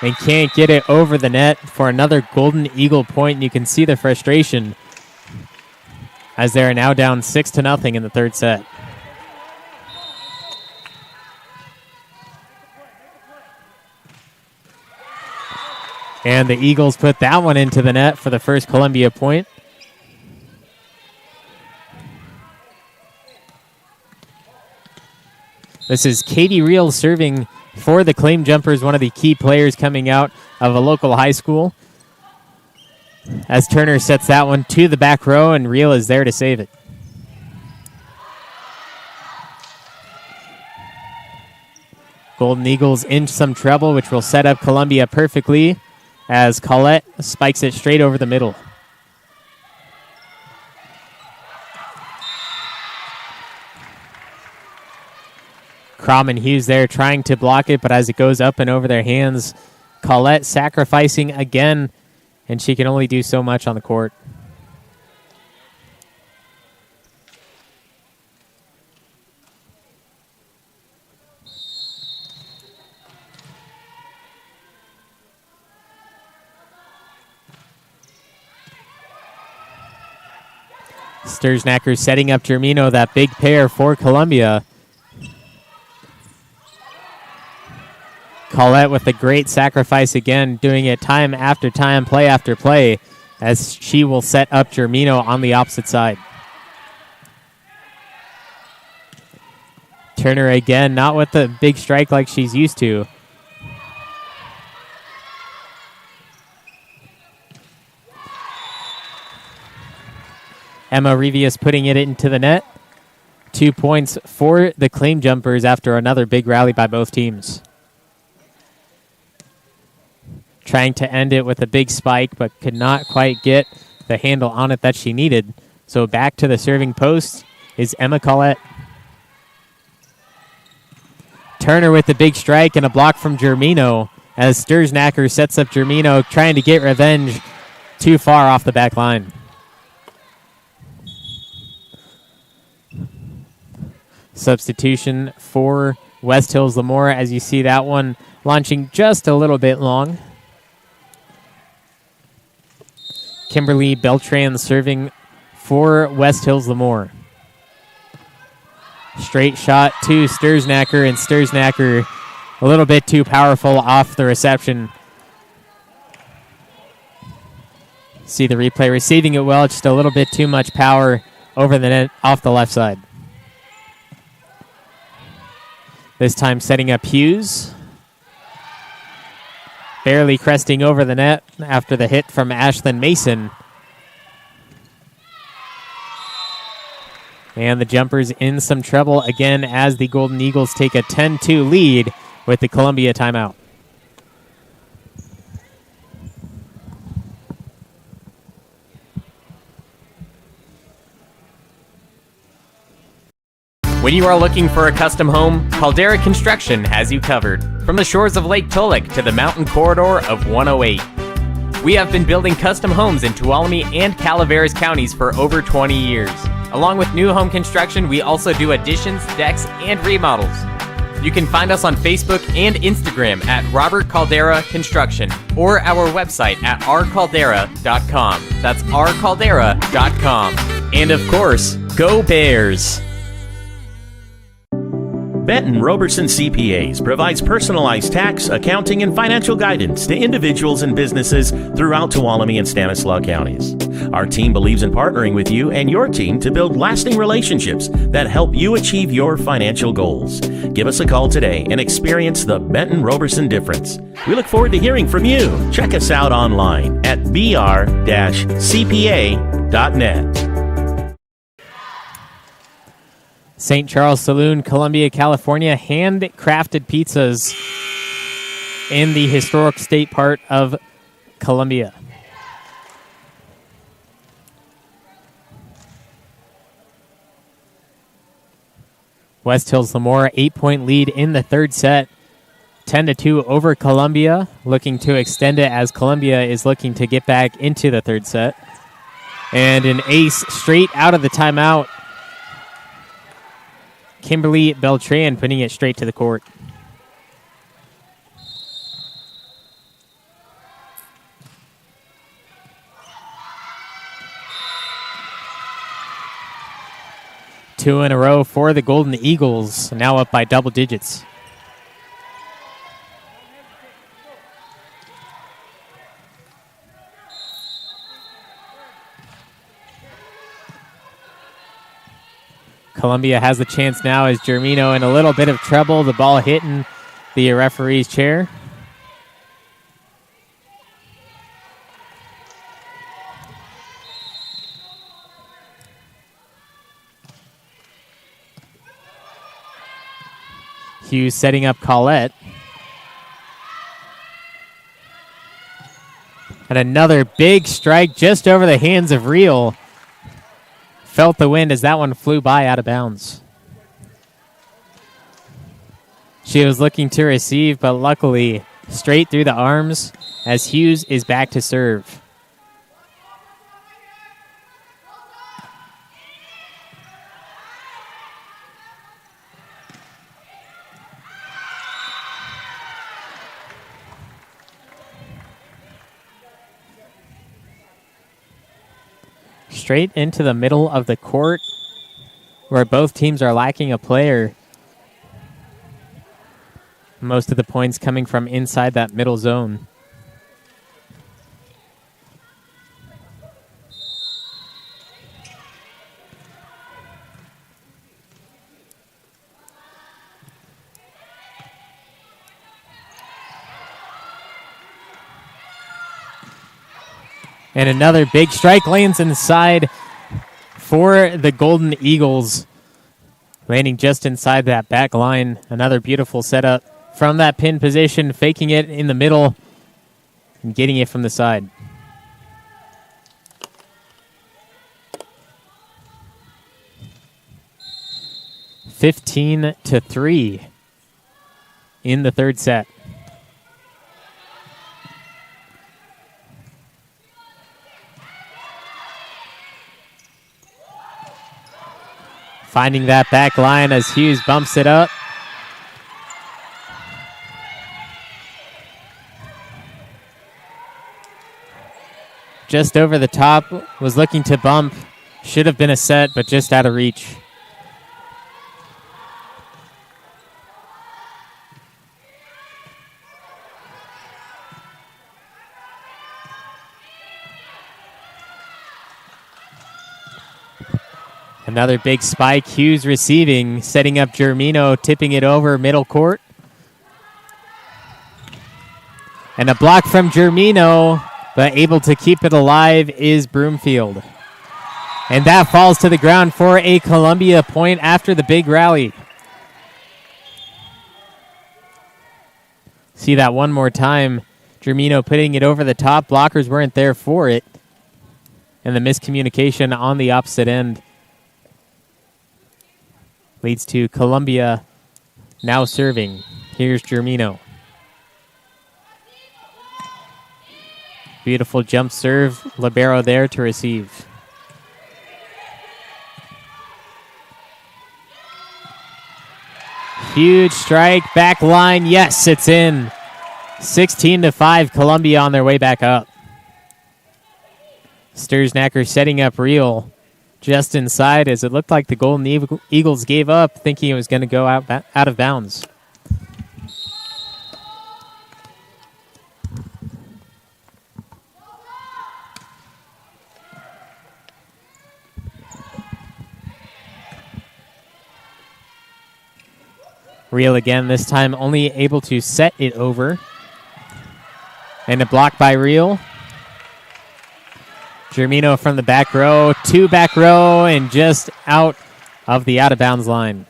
And can't get it over the net for another Golden Eagle point. And you can see the frustration as they are now down 6-0 in the third set. And the Eagles put that one into the net for the first Columbia point. This is Katie Reel serving for the Claim Jumpers, one of the key players coming out of a local high school. As Turner sets that one to the back row, and Reel is there to save it. Golden Eagles in some trouble, which will set up Columbia perfectly as Colette spikes it straight over the middle. Crom and Hughes there trying to block it, but as it goes up and over their hands, Colette sacrificing again, and she can only do so much on the court. Sturznacker setting up Germino, that big pair for Columbia. Colette with a great sacrifice again, doing it time after time, play after play, as she will set up Germino on the opposite side. Turner again, not with the big strike like she's used to. Emma Revius putting it into the net. 2 points for the Claim Jumpers after another big rally by both teams. Trying to end it with a big spike, but could not quite get the handle on it that she needed. So back to the serving post is Emma Collette. Turner with the big strike and a block from Germino as Sturznacker sets up Germino, trying to get revenge too far off the back line. Substitution for West Hills-Lemoore as you see that one launching just a little bit long. Kimberly Beltran serving for West Hills-Lemoore. Straight shot to Sturznacker, and Sturznacker a little bit too powerful off the reception. See the replay receiving it well, just a little bit too much power over the net off the left side. This time setting up Hughes. Barely cresting over the net after the hit from Ashlyn Mason. And the Jumpers in some trouble again as the Golden Eagles take a 10-2 lead with the Columbia timeout. When you are looking for a custom home, Caldera Construction has you covered. From the shores of Lake Tolek to the mountain corridor of 108. We have been building custom homes in Tuolumne and Calaveras counties for over 20 years. Along with new home construction, we also do additions, decks, and remodels. You can find us on Facebook and Instagram at Robert Caldera Construction or our website at rcaldera.com. That's rcaldera.com. And of course, go Bears! Benton Roberson CPAs provides personalized tax, accounting, and financial guidance to individuals and businesses throughout Tuolumne and Stanislaus counties. Our team believes in partnering with you and your team to build lasting relationships that help you achieve your financial goals. Give us a call today and experience the Benton Roberson difference. We look forward to hearing from you. Check us out online at br-cpa.net. St. Charles Saloon, Columbia, California, handcrafted pizzas in the historic state part of Columbia. West Hills-Lemoore, 8-point lead in the third set. 10-2 over Columbia, looking to extend it as Columbia is looking to get back into the third set. And an ace straight out of the timeout. Kimberly Beltran putting it straight to the court. Two in a row for the Golden Eagles, now up by double digits. Columbia has the chance now as Germino in a little bit of trouble. The ball hitting the referee's chair. Hughes setting up Collette. And another big strike just over the hands of Reel. Felt the wind as that one flew by out of bounds. She was looking to receive, but luckily straight through the arms as Hughes is back to serve. Straight into the middle of the court where both teams are lacking a player. Most of the points coming from inside that middle zone. And another big strike lands inside for the Golden Eagles. Landing just inside that back line. Another beautiful setup from that pin position, faking it in the middle and getting it from the side. (15-3) in the third set. Finding that back line as Hughes bumps it up. Just over the top, was looking to bump. Should have been a set, but just out of reach. Another big spike. Hughes receiving, setting up Germino, tipping it over middle court. And a block from Germino, but able to keep it alive is Broomfield. And that falls to the ground for a Columbia point after the big rally. See that one more time. Germino putting it over the top. Blockers weren't there for it. And the miscommunication on the opposite end leads to Columbia now serving. Here's Germino. Beautiful jump serve. Libero there to receive. Huge strike, back line. Yes, it's in. 16-5, Columbia on their way back up. Stursnacker setting up Real just inside as it looked like the Golden Eagles gave up, thinking it was going to go out of bounds. Real again, this time only able to set it over. And a block by Real. Germino from the back row, two back row, and just out of the out-of-bounds line.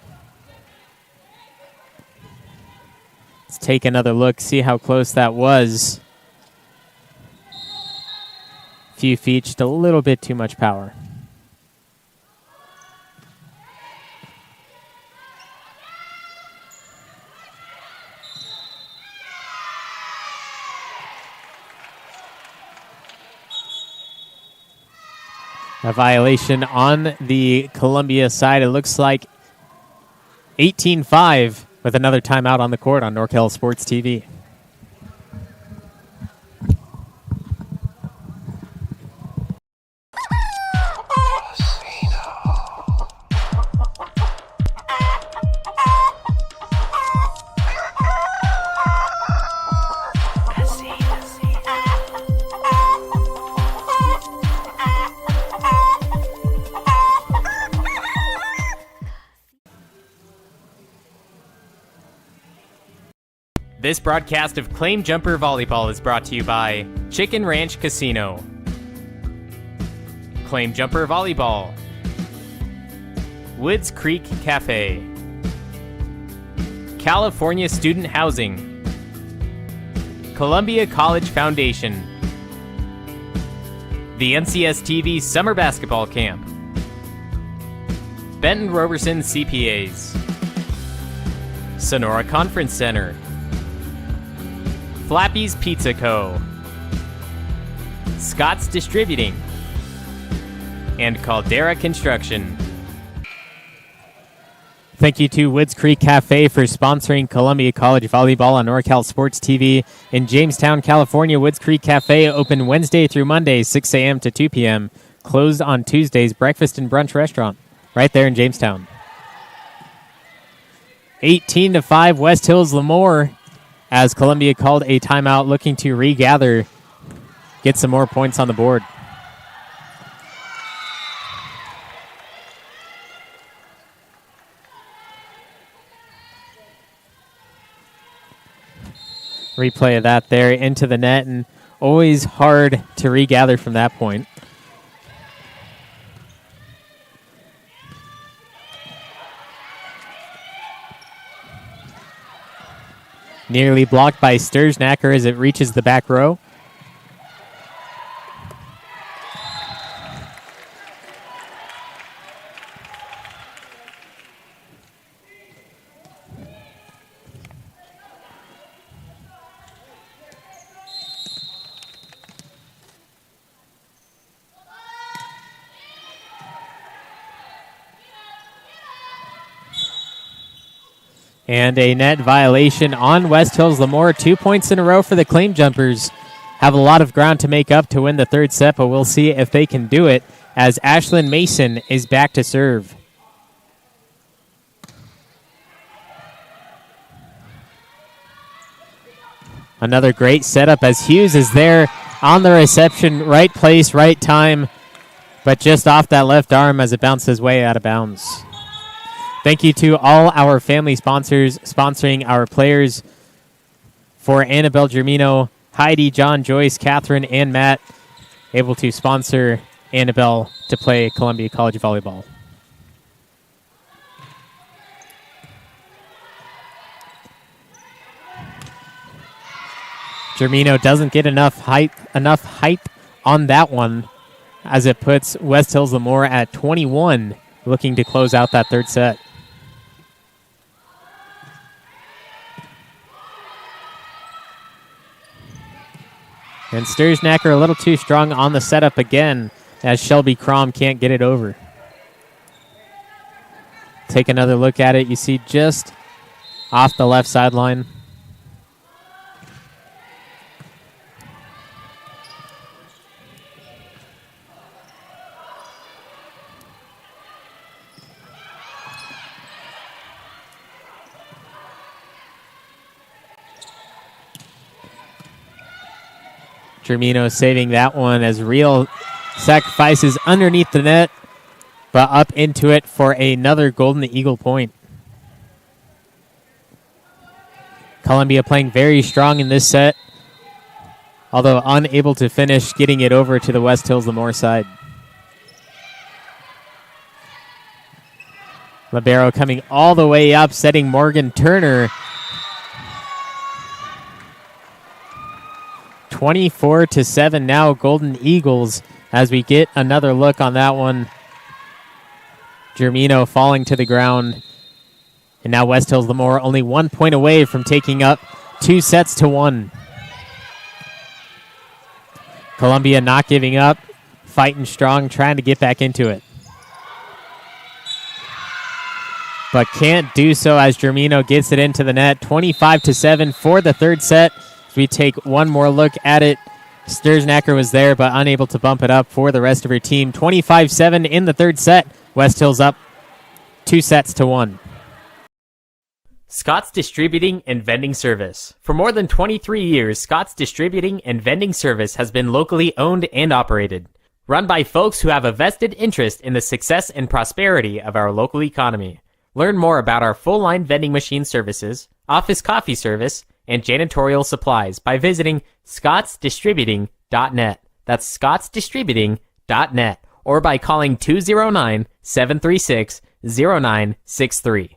Let's take another look, see how close that was. Few feet, just a little bit too much power. A violation on the Columbia side. It looks like 18-5 with another timeout on the court on NorCal Sports TV. This broadcast of Claim Jumper Volleyball is brought to you by Chicken Ranch Casino, Claim Jumper Volleyball, Woods Creek Café, California Student Housing, Columbia College Foundation, the NCS TV Summer Basketball Camp, Benton Roberson CPAs, Sonora Conference Center, Flappy's Pizza Co., Scott's Distributing, and Caldera Construction. Thank you to Woods Creek Café for sponsoring Columbia College Volleyball on NorCal Sports TV. In Jamestown, California, Woods Creek Café open Wednesday through Monday, 6 a.m. to 2 p.m. Closed on Tuesdays, breakfast and brunch restaurant right there in Jamestown. 18-5, West Hills-Lemoore, as Columbia called a timeout, looking to regather, get some more points on the board. Replay of that there into the net, and always hard to regather from that point. Nearly blocked by Stursnacker as it reaches the back row. And a net violation on West Hills-Lemoore. 2 points in a row for the Claim Jumpers. Have a lot of ground to make up to win the third set, but we'll see if they can do it as Ashlyn Mason is back to serve. Another great setup as Hughes is there on the reception. Right place, right time but just off that left arm as it bounces way out of bounds. Thank you to all our family sponsors sponsoring our players. For Annabelle Germino, Heidi, John, Joyce, Catherine, and Matt, able to sponsor Annabelle to play Columbia College Volleyball. Germino doesn't get enough height on that one, as it puts West Hills-Lemoore at 21, looking to close out that third set. And Sturznacker a little too strong on the setup again, as Shelby Crom can't get it over. Take another look at it. You see just off the left sideline. Germino saving that one as Real sacrifices underneath the net, but up into it for another Golden Eagle point. Columbia playing very strong in this set, although unable to finish getting it over to the West Hills-Lemoore side. Libero coming all the way up, setting Morgan Turner 24-7 now, Golden Eagles, as we get another look on that one. Germino falling to the ground. And now West Hills-Lemoore only 1 point away from taking up 2-1. Columbia not giving up, fighting strong, trying to get back into it. But can't do so as Germino gets it into the net. 25-7 for the third set. We take one more look at it. Sturznacker was there, but unable to bump it up for the rest of her team. 25-7 in the third set. West Hills up 2-1. Scott's Distributing and Vending Service. For more than 23 years, Scott's Distributing and Vending Service has been locally owned and operated. Run by folks who have a vested interest in the success and prosperity of our local economy. Learn more about our full-line vending machine services, office coffee service, and janitorial supplies by visiting scottsdistributing.net. That's scottsdistributing.net. Or by calling 209-736-0963.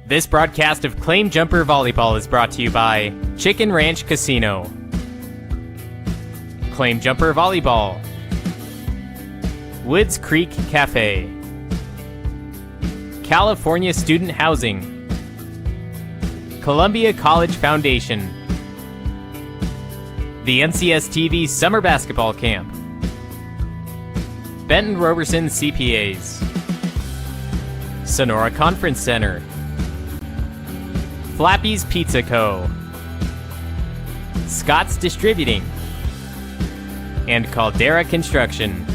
This broadcast of Claim Jumper Volleyball is brought to you by Chicken Ranch Casino, Claim Jumper Volleyball, Woods Creek Café, California Student Housing, Columbia College Foundation, the NCS TV Summer Basketball Camp, Benton Roberson CPAs, Sonora Conference Center, Flappy's Pizza Co., Scott's Distributing, and Caldera Construction.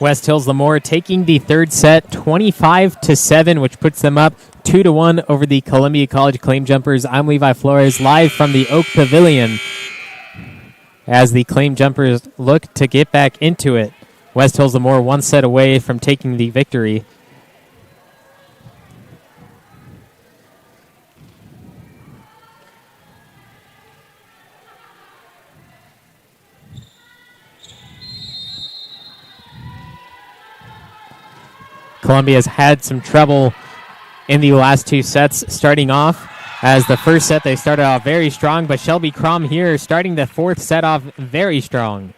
West Hills-Lemoore taking the third set 25-7, which puts them up 2-1 over the Columbia College Claim Jumpers. I'm Levi Flores, live from the Oak Pavilion as the Claim Jumpers look to get back into it. West Hills-Lemoore one set away from taking the victory. Columbia has had some trouble in the last two sets starting off. As the first set, they started off very strong, but Shelby Crom here starting the fourth set off very strong.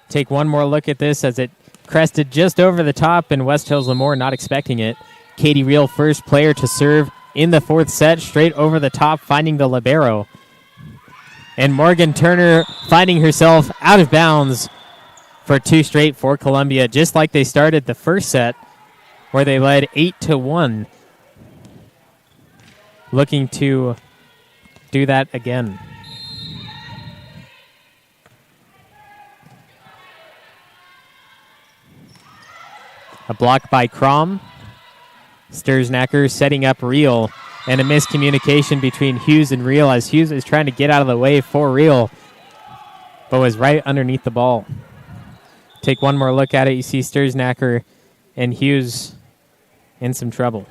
Take one more look at this as it crested just over the top, and West Hills-Lemoore not expecting it. Katie Reel, first player to serve in the fourth set, straight over the top, finding the libero. And Morgan Turner finding herself out of bounds for two straight for Columbia, just like they started the first set, where they led 8-1. Looking to do that again. A block by Crom. Stursnacker setting up Reel, and a miscommunication between Hughes and Reel as Hughes is trying to get out of the way for Reel, but was right underneath the ball. Take one more look at it. You see Stursnacker and Hughes in some trouble.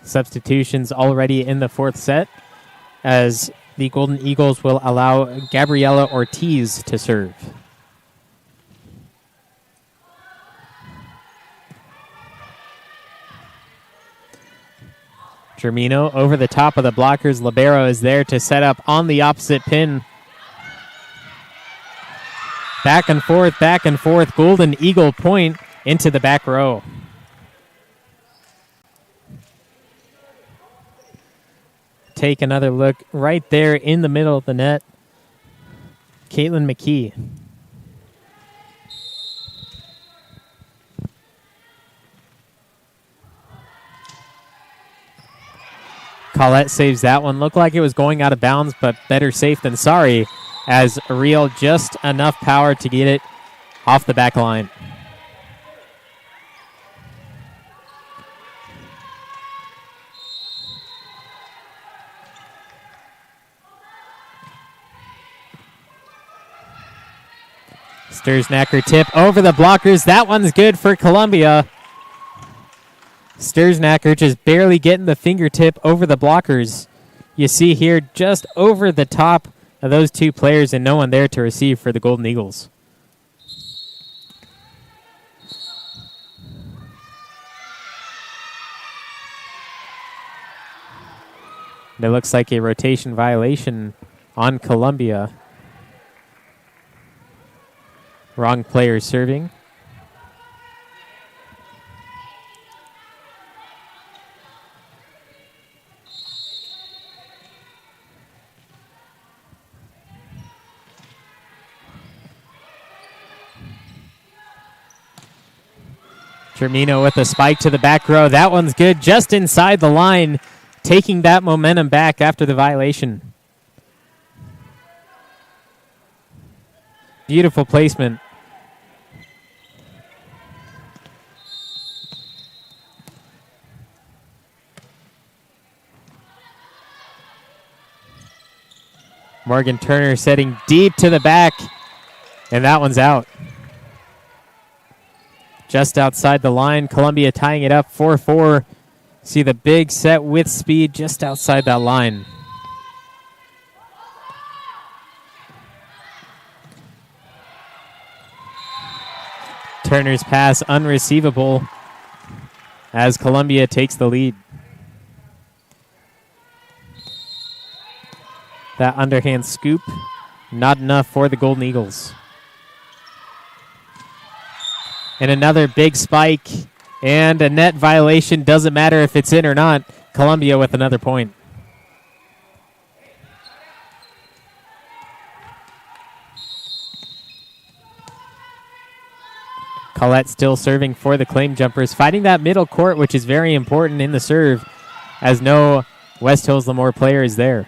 Substitutions already in the fourth set as the Golden Eagles will allow Gabriela Ortiz to serve. Germino over the top of the blockers. Libero is there to set up on the opposite pin. Back and forth. Golden Eagle point into the back row. Take another look right there in the middle of the net. Caitlin McKee. Collette saves that one. Looked like it was going out of bounds, but better safe than sorry, as Reel just enough power to get it off the back line. Stursnacker tip over the blockers. That one's good for Columbia. Stursnacker just barely getting the fingertip over the blockers. You see here just over the top of those two players and no one there to receive for the Golden Eagles. It looks like a rotation violation on Columbia. Wrong player serving. Termino with a spike to the back row. That one's good, just inside the line, taking that momentum back after the violation. Beautiful placement. Morgan Turner setting deep to the back, and that one's out. Just outside the line, Columbia tying it up 4-4. See the big set with speed just outside that line. Turner's pass unreceivable as Columbia takes the lead. That underhand scoop, not enough for the Golden Eagles. And another big spike, and a net violation. Doesn't matter if it's in or not. Columbia with another point. Collette still serving for the Claim Jumpers, fighting that middle court, which is very important in the serve, as no West Hills-Lemoore player is there.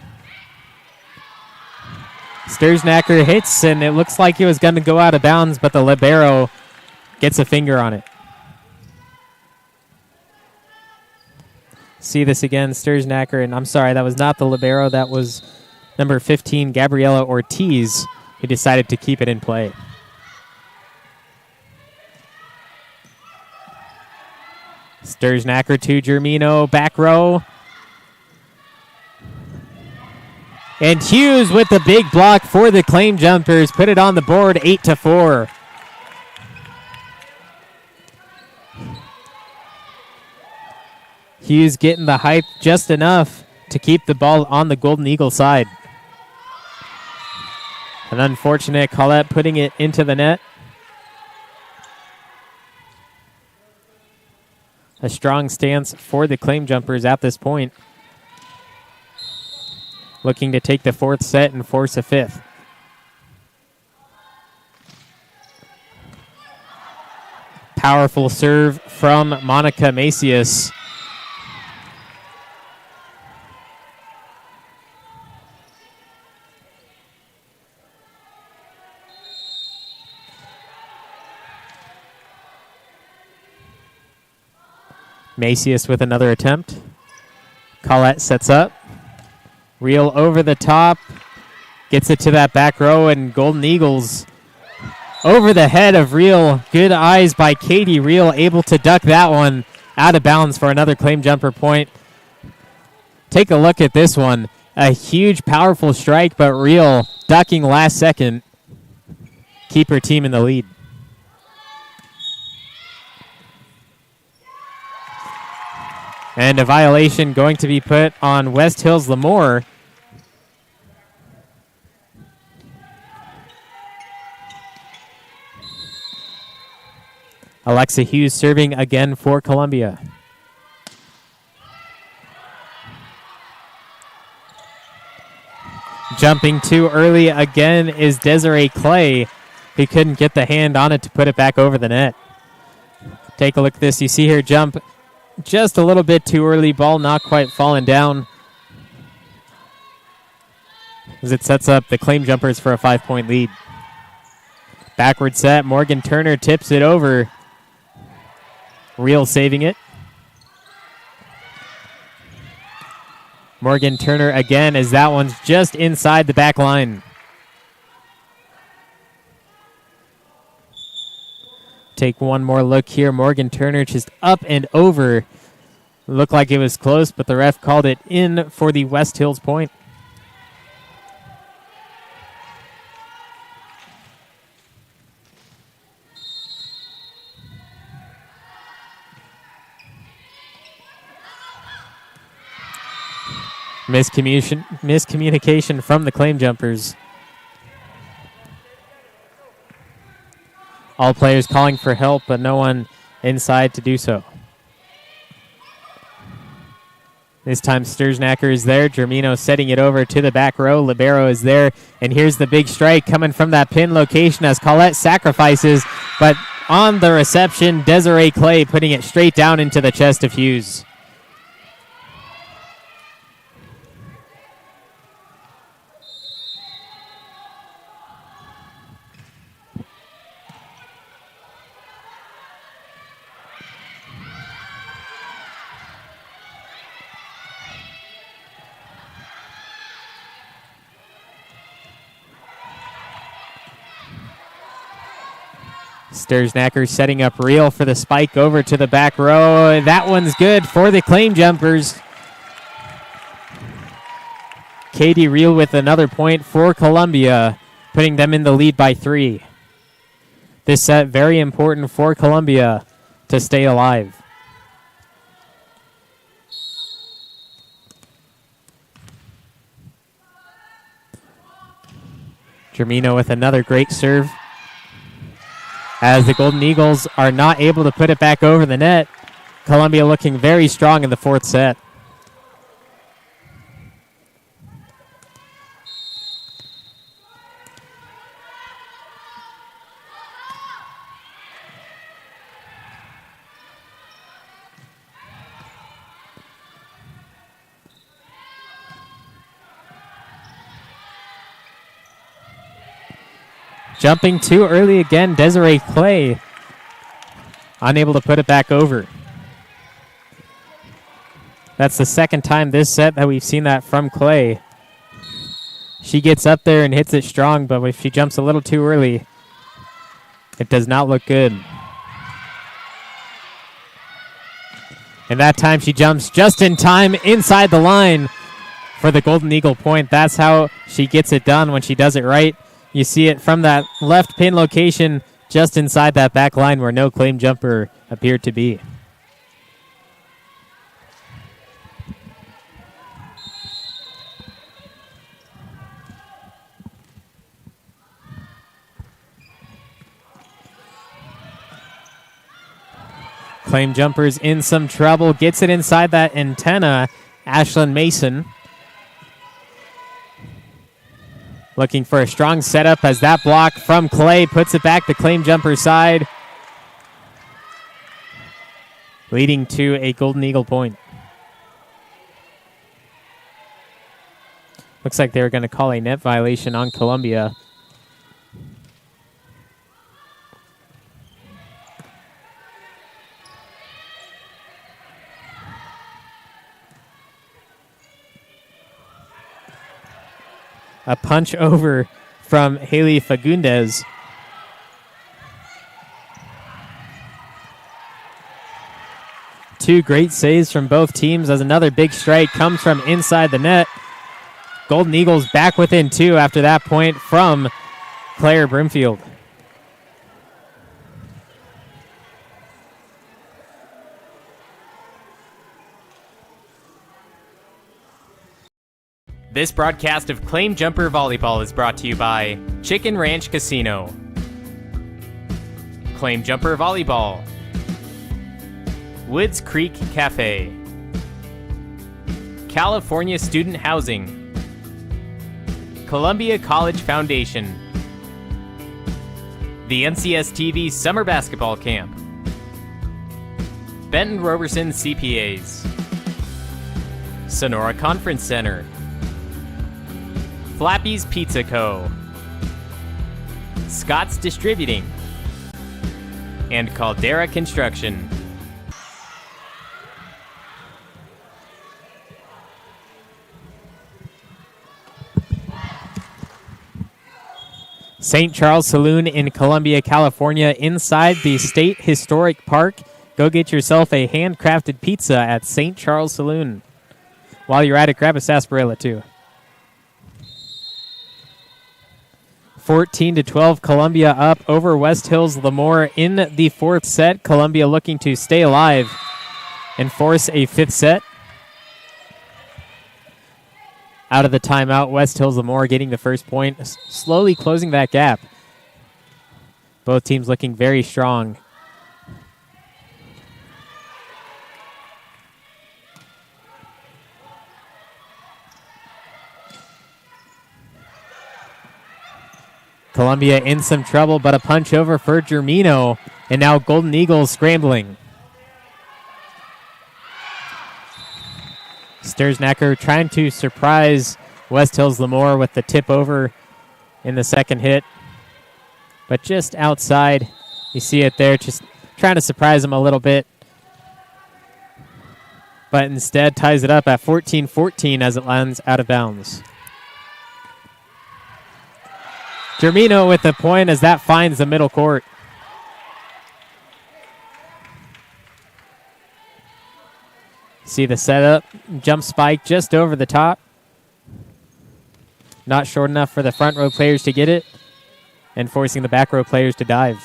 Sturznacker hits, and it looks like it was going to go out of bounds, but the libero gets a finger on it. See this again, Sturznacker, and I'm sorry, that was not the libero. That was number 15, Gabriela Ortiz, who decided to keep it in play. Sturznacker to Germino, back row. And Hughes with the big block for the Claim Jumpers. Put it on the board, 8-4. Hughes getting the hype just enough to keep the ball on the Golden Eagle side. An unfortunate Collette putting it into the net. A strong stance for the Claim Jumpers at this point. Looking to take the fourth set and force a fifth. Powerful serve from Monica Macias. Macias with another attempt. Collette sets up. Reel over the top. Gets it to that back row, and Golden Eagles over the head of Reel. Good eyes by Katie Reel, able to duck that one out of bounds for another Claim Jumper point. Take a look at this one. A huge, powerful strike, but Reel ducking last second. Keep her team in the lead. And a violation going to be put on West Hills-Lemoore. Alexa Hughes serving again for Columbia. Jumping too early again is Desiree Clay. He couldn't get the hand on it to put it back over the net. Take a look at this. You see her jump just a little bit too early. Ball not quite falling down as it sets up the Claim Jumpers for a 5-point lead. Backward set. Morgan Turner tips it over. Reel saving it. Morgan Turner again, as that one's just inside the back line. Take one more look here. Morgan Turner just up and over. Looked like it was close, but the ref called it in for the West Hills point. Miscommunication from the Claim Jumpers. All players calling for help, but no one inside to do so. This time Sturznacker is there. Germino setting it over to the back row. Libero is there. And here's the big strike coming from that pin location as Collette sacrifices. But on the reception, Desiree Clay putting it straight down into the chest of Hughes. Sturznacker setting up Reel for the spike over to the back row. That one's good for the Claim Jumpers. Katie Reel with another point for Columbia, putting them in the lead by 3. This set very important for Columbia to stay alive. Germino with another great serve. As the Golden Eagles are not able to put it back over the net. Columbia looking very strong in the fourth set. Jumping too early again, Desiree Clay unable to put it back over. That's the second time this set that we've seen that from Clay. She gets up there and hits it strong, but if she jumps a little too early, it does not look good. And that time she jumps just in time inside the line for the Golden Eagle point. That's how she gets it done when she does it right. You see it from that left pin location just inside that back line where no claim jumper appeared to be. Claim jumper's in some trouble. Gets it inside that antenna. Ashlyn Mason looking for a strong setup as that block from Clay puts it back to claim jumper side, leading to a Golden Eagle point. Looks like they were going to call a net violation on Columbia. A punch over from Haley Fagundes. Two great saves from both teams as another big strike comes from inside the net. Golden Eagles back within two after that point from Claire Brimfield. This broadcast of Claim Jumper Volleyball is brought to you by Chicken Ranch Casino, Claim Jumper Volleyball, Woods Creek Café, California Student Housing, Columbia College Foundation, the NCS TV Summer Basketball Camp, Benton Roberson CPAs, Sonora Conference Center, Flappy's Pizza Co., Scott's Distributing, and Caldera Construction. St. Charles Saloon in Columbia, California, inside the State Historic Park. Go get yourself a handcrafted pizza at St. Charles Saloon. While you're at it, grab a sarsaparilla too. 14-12, Columbia up over West Hills-Lemoore in the fourth set. Columbia looking to stay alive and force a fifth set. Out of the timeout, West Hills-Lemoore getting the first point, slowly closing that gap. Both teams looking very strong. Columbia in some trouble, but a punch over for Germino, and now Golden Eagles scrambling. Sturznacker trying to surprise West Hills-Lemoore with the tip over in the second hit, but just outside. You see it there, just trying to surprise him a little bit, but instead ties it up at 14-14 as it lands out of bounds. Germino with the point as that finds the middle court. See the setup, jump spike just over the top. Not short enough for the front row players to get it, and forcing the back row players to dive.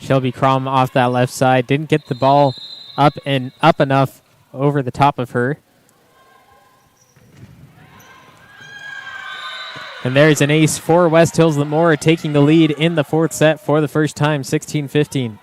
Shelby Crom off that left side. Didn't get the ball up enough over the top of her. And there's an ace for West Hills-Lemoore, taking the lead in the fourth set for the first time, 16-15.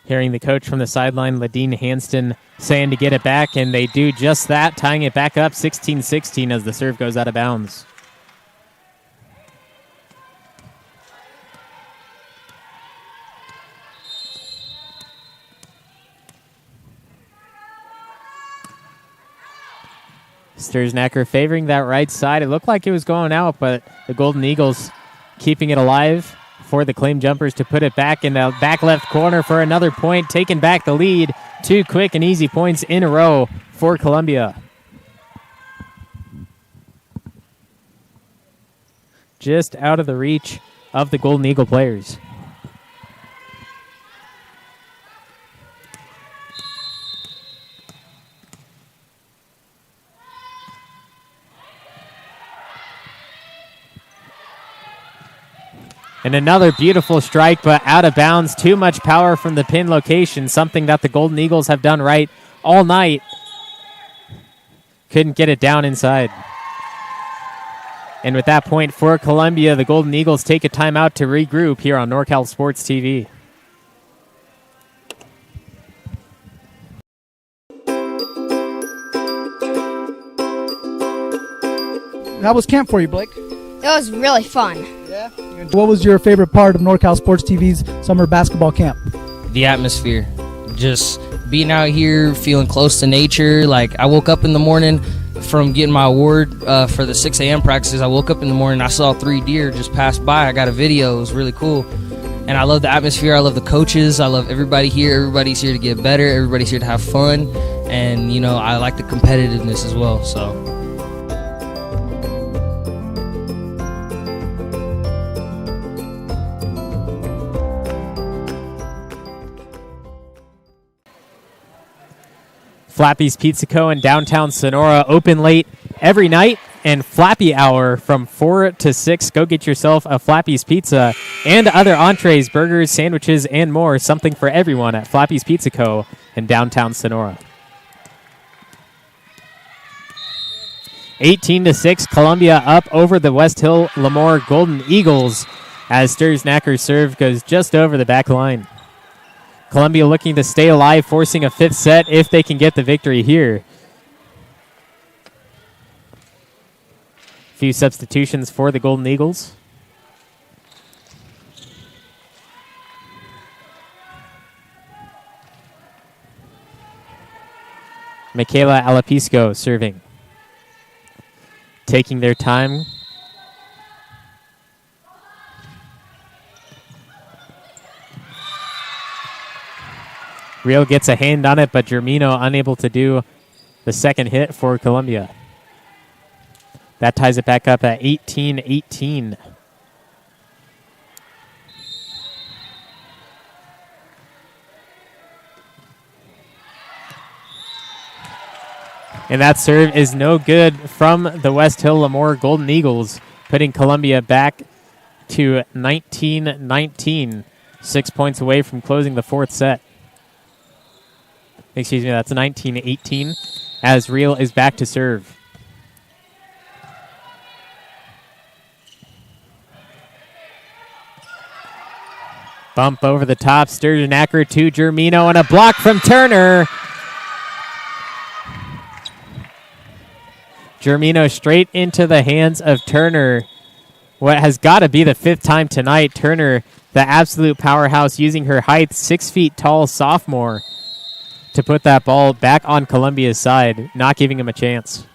Hearing the coach from the sideline, Ladine Hanston, saying to get it back, and they do just that, tying it back up 16-16 as the serve goes out of bounds. Sturznacker favoring that right side. It looked like it was going out, but the Golden Eagles keeping it alive for the Claim Jumpers to put it back in the back left corner for another point, taking back the lead. 2 quick and easy points in a row for Columbia. Just out of the reach of the Golden Eagle players. And another beautiful strike, but out of bounds. Too much power from the pin location, something that the Golden Eagles have done right all night. Couldn't get it down inside. And with that point for Columbia, the Golden Eagles take a timeout to regroup here on NorCal Sports TV. How was camp for you, Blake? It was really fun. Yeah. What was your favorite part of NorCal Sports TV's summer basketball camp? The atmosphere. Just being out here, feeling close to nature. Like, I woke up in the morning from getting my award for the 6 a.m. practices. I woke up in the morning, I saw 3 deer just pass by. I got a video. It was really cool. And I love the atmosphere. I love the coaches. I love everybody here. Everybody's here to get better. Everybody's here to have fun. And, you know, I like the competitiveness as well, so. Flappy's Pizza Co. in downtown Sonora, open late every night, and Flappy Hour from 4 to 6. Go get yourself a Flappy's Pizza and other entrees, burgers, sandwiches, and more. Something for everyone at Flappy's Pizza Co. in downtown Sonora. 18-6, Columbia up over the West Hills-Lemoore Golden Eagles as Sturzgnacker's serve goes just over the back line. Columbia looking to stay alive, forcing a 5th set if they can get the victory here. Few substitutions for the Golden Eagles. Michaela Alapisco serving. Taking their time. Real gets a hand on it, but Germino unable to do the second hit for Columbia. That ties it back up at 18-18. And that serve is no good from the West Hills-Lemoore Golden Eagles, putting Columbia back to 19-19, 6 points away from closing the 4th set. Excuse me, that's 19-18 as Real is back to serve. Bump over the top, Sturzgnacker to Germino, and a block from Turner. Germino straight into the hands of Turner. What has got to be the 5th time tonight. Turner, the absolute powerhouse, using her height, 6 feet tall sophomore, to put that ball back on Columbia's side, not giving him a chance.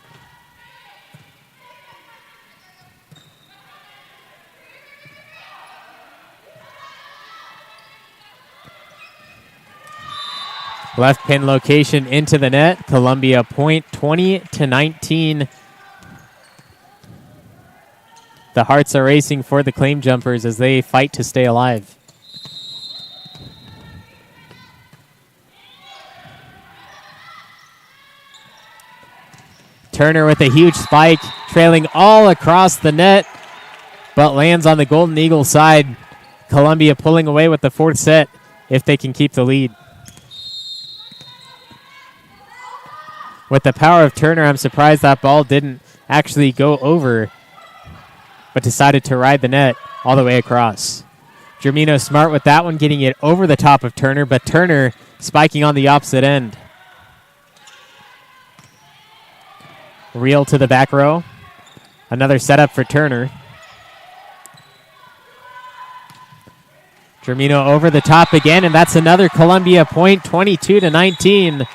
Left pin location into the net. Columbia point 20-19. The hearts are racing for the Claim Jumpers as they fight to stay alive. Turner with a huge spike, trailing all across the net, but lands on the Golden Eagle side. Columbia pulling away with the 4th set if they can keep the lead. With the power of Turner, I'm surprised that ball didn't actually go over, but decided to ride the net all the way across. Germino smart with that one, getting it over the top of Turner, but Turner spiking on the opposite end. Reel to the back row. Another setup for Turner. Germino over the top again, and that's another Columbia point, 22-19.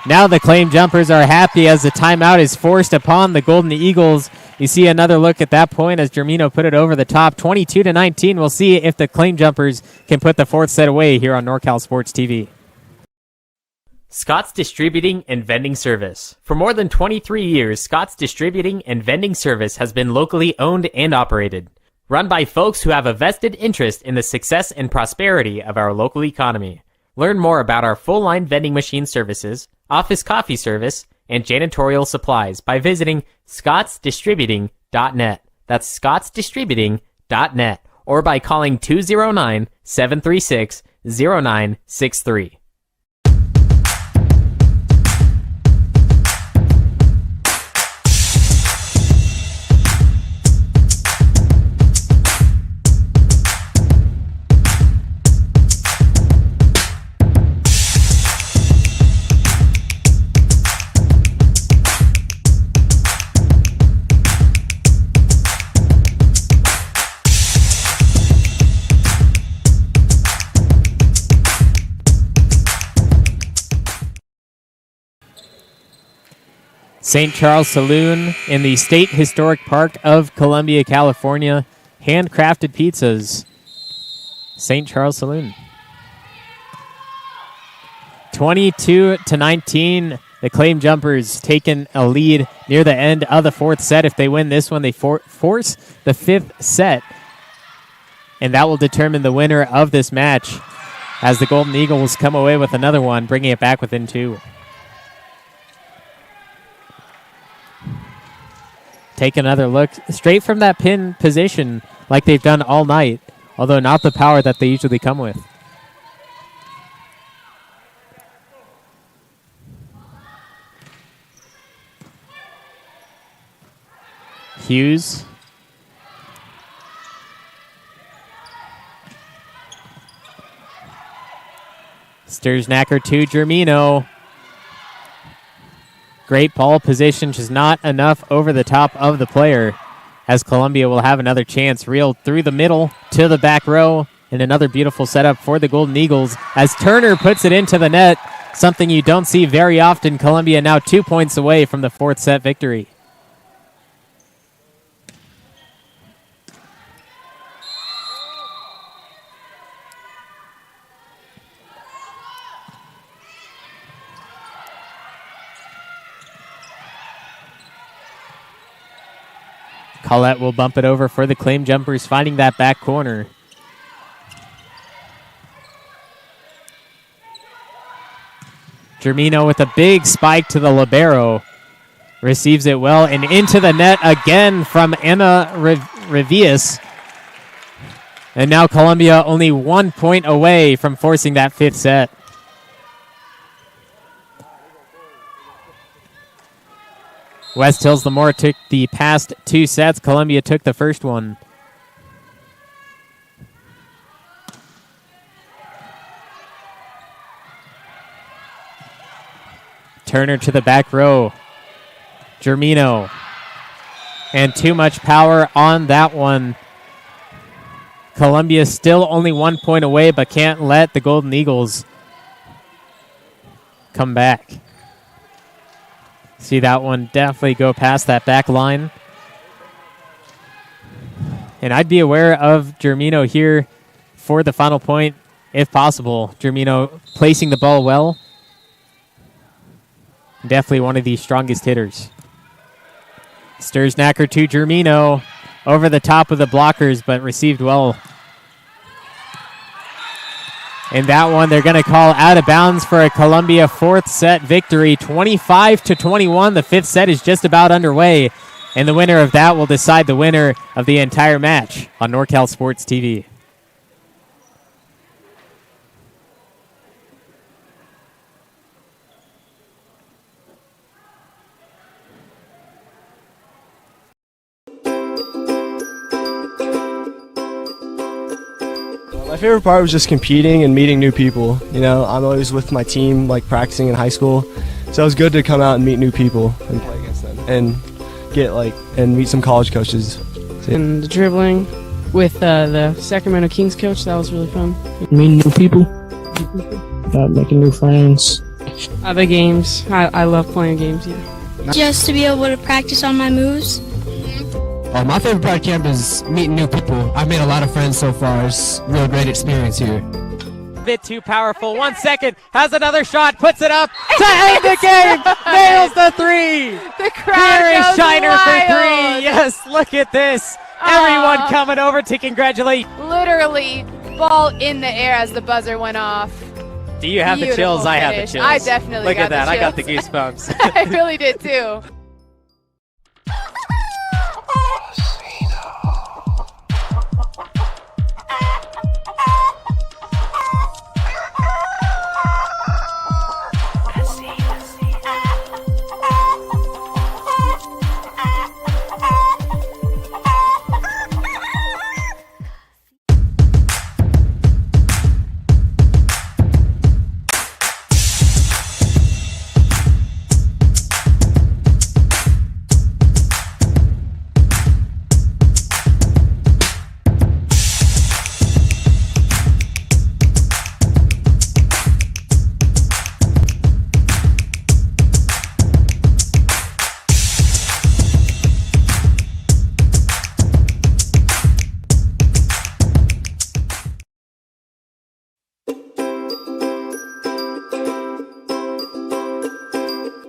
Now the Claim Jumpers are happy as the timeout is forced upon the Golden Eagles. You see another look at that point as Germino put it over the top, 22-19. We'll see if the Claim Jumpers can put the fourth set away here on NorCal Sports TV. Scott's Distributing and Vending Service. For more than 23 years, Scott's Distributing and Vending Service has been locally owned and operated. Run by folks who have a vested interest in the success and prosperity of our local economy. Learn more about our full-line vending machine services, office coffee service, and janitorial supplies by visiting scottsdistributing.net. That's scottsdistributing.net. Or by calling 209-736-0963. St. Charles Saloon in the State Historic Park of Columbia, California. Handcrafted pizzas. St. Charles Saloon. 22-19. The Claim Jumpers taking a lead near the end of the fourth set. If they win this one, they force the fifth set. And that will determine the winner of this match as the Golden Eagles come away with another one, bringing it back within two. Take another look straight from that pin position like they've done all night, although not the power that they usually come with. Hughes. Sturznacker to Germino. Great ball position, just not enough over the top of the player as Columbia will have another chance. Reeled through the middle to the back row, and another beautiful setup for the Golden Eagles as Turner puts it into the net, something you don't see very often. Columbia now 2 points away from the fourth set victory. Collette will bump it over for the Claim Jumpers, finding that back corner. Germino with a big spike to the libero. Receives it well and into the net again from Emma Revius. And now Columbia only 1 point away from forcing that fifth set. West Hills-Lemoore took the past two sets. Columbia took the first one. Turner to the back row. Germino. And too much power on that one. Columbia still only 1 point away, but can't let the Golden Eagles come back. See that one definitely go past that back line. And I'd be aware of Germino here for the final point, if possible. Germino placing the ball well. Definitely one of the strongest hitters. Sturznacker to Germino. Over the top of the blockers, but received well. And that one they're going to call out of bounds for a Columbia fourth set victory, 25-21. The fifth set is just about underway, and the winner of that will decide the winner of the entire match on NorCal Sports TV. My favorite part was just competing and meeting new people. You know, I'm always with my team, like practicing in high school, so it was good to come out and meet new people and play against them and and meet some college coaches. And the dribbling with the Sacramento Kings coach, that was really fun. Meeting new people, making new friends. The games, I love playing games. Yeah. Just to be able to practice on my moves. My favorite part of camp is meeting new people. I've made a lot of friends so far. It's a real great experience here. Bit too powerful. 1 second. Has another shot. Puts it up to end the game. Nails the three. The crowd Here is goes Shiner wild. for three. Yes, look at this. Everyone coming over to congratulate. Literally, ball in the air as the buzzer went off. Do you have the Beautiful chills? I have the finish. chills. I definitely look got at that. the I got the chills. goosebumps. I really did too.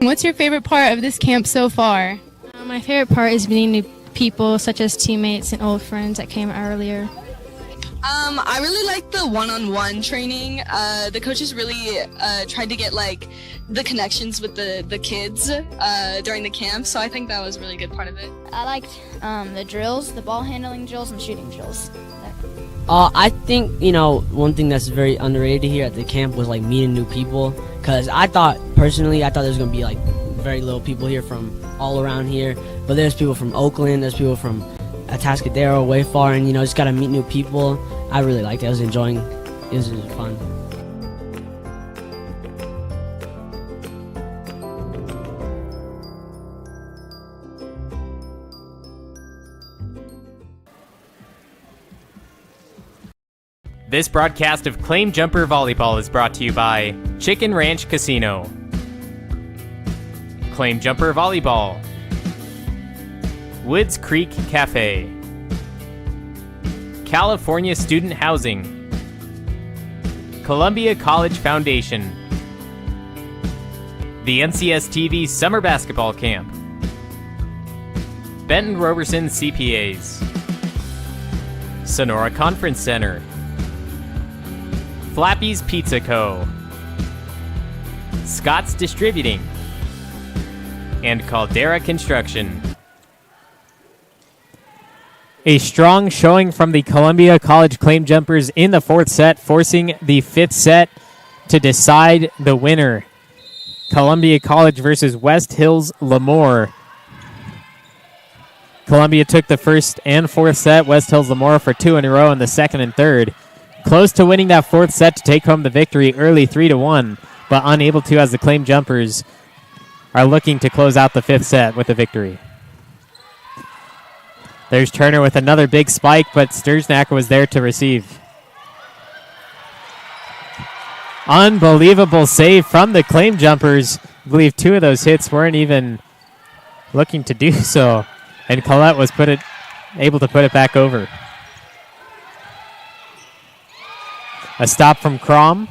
What's your favorite part of this camp so far? My favorite part is meeting new people, such as teammates and old friends that came earlier. I really like the one-on-one training. The coaches really tried to get the connections with the kids during the camp, so I think that was a really good part of it. I liked the drills, the ball handling drills, and shooting drills. I think, one thing that's very underrated here at the camp was meeting new people, because personally I thought there was going to be very little people here from all around here, but there's people from Oakland, there's people from Atascadero, way far, and just got to meet new people. I really liked it. I was enjoying it. It was fun. This broadcast of Claim Jumper Volleyball is brought to you by Chicken Ranch Casino, Claim Jumper Volleyball, Woods Creek Café, California Student Housing, Columbia College Foundation, the NCS TV Summer Basketball Camp, Benton Roberson CPAs, Sonora Conference Center, Flappy's Pizza Co., Scott's Distributing, and Caldera Construction. A strong showing from the Columbia College Claim Jumpers in the fourth set, forcing the fifth set to decide the winner. Columbia College versus West Hills-Lemoore. Columbia took the first and fourth set. West Hills-Lemoore for two in a row in the second and third. Close to winning that fourth set to take home the victory early 3-1, but unable to as the Claim Jumpers are looking to close out the fifth set with a victory. There's Turner with another big spike, but Sturznacker was there to receive. Unbelievable save from the Claim Jumpers. I believe two of those hits weren't even looking to do so, and Collette was able to put it back over. A stop from Crom.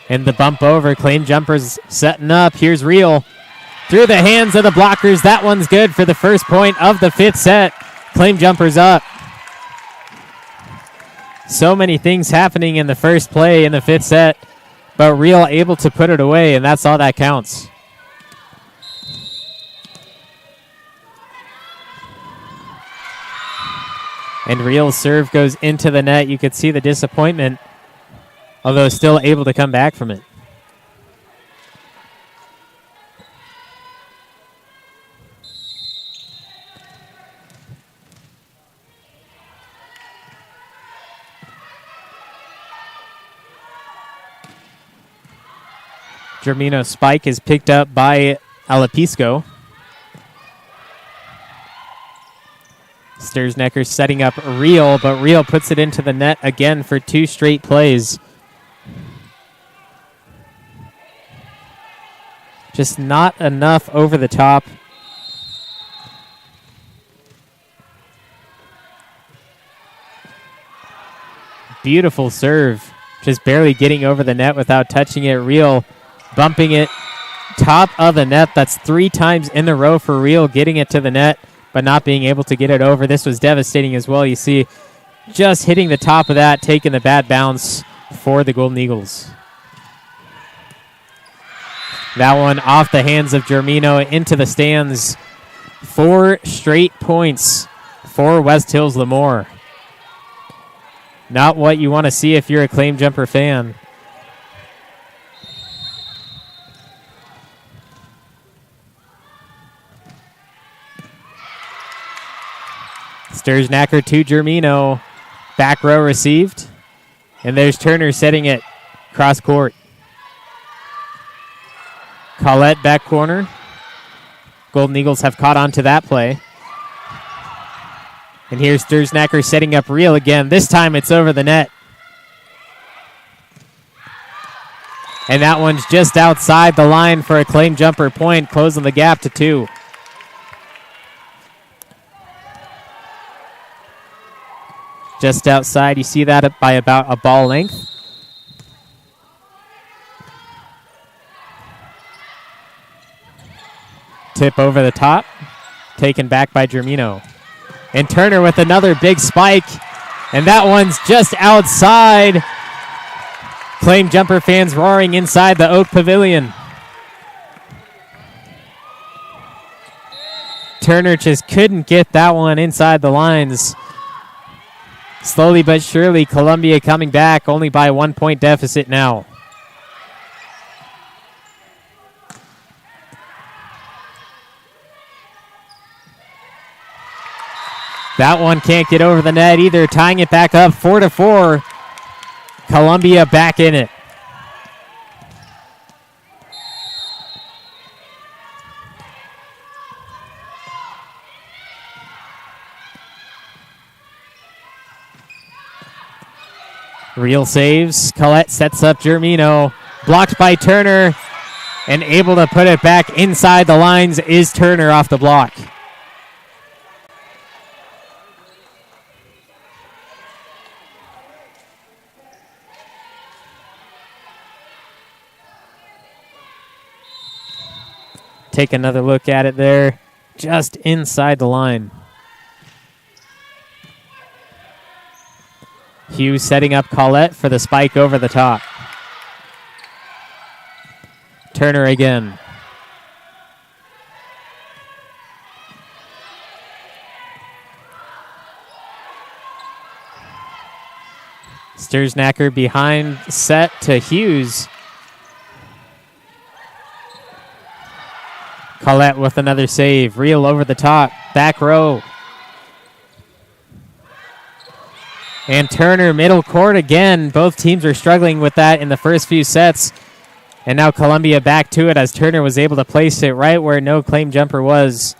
And the bump over. Claim Jumpers setting up. Here's Real. Through the hands of the blockers. That one's good for the first point of the fifth set. Claim Jumpers up. So many things happening in the first play in the fifth set, but Real able to put it away, and that's all that counts. And Real's serve goes into the net. You could see the disappointment, although still able to come back from it. Germino's spike is picked up by Alapisco. Sturznecker setting up Reel, but Reel puts it into the net again for 2 straight plays. Just not enough over the top. Beautiful serve. Just barely getting over the net without touching it. Reel bumping it top of the net. That's 3 times in a row for Reel getting it to the net, but not being able to get it over. This was devastating as well. You see, just hitting the top of that, taking the bad bounce for the Golden Eagles. That one off the hands of Germino into the stands. 4 straight points for West Hills-Lemoore. Not what you want to see if you're a Claim Jumper fan. Sturznecker to Germino. Back row received. And there's Turner setting it cross court. Collette back corner. Golden Eagles have caught on to that play. And here's Sturznecker setting up Reel again. This time it's over the net. And that one's just outside the line for a Claim Jumper point, closing the gap to 2. Just outside, you see that by about a ball length. Tip over the top, taken back by Germino. And Turner with another big spike, and that one's just outside. Claim Jumper fans roaring inside the Oak Pavilion. Turner just couldn't get that one inside the lines. Slowly but surely, Columbia coming back, only by 1 point deficit now. That one can't get over the net either, tying it back up 4-4. Columbia back in it. Reel saves. Collette sets up Germino. Blocked by Turner. And able to put it back inside the lines is Turner off the block. Take another look at it there. Just inside the line. Hughes setting up Collette for the spike over the top. Turner again. Sturznecker behind set to Hughes. Collette with another save. Reel over the top. Back row. And Turner middle court again. Both teams are struggling with that in the first few sets. And now Columbia back to it as Turner was able to place it right where no Claim Jumper was.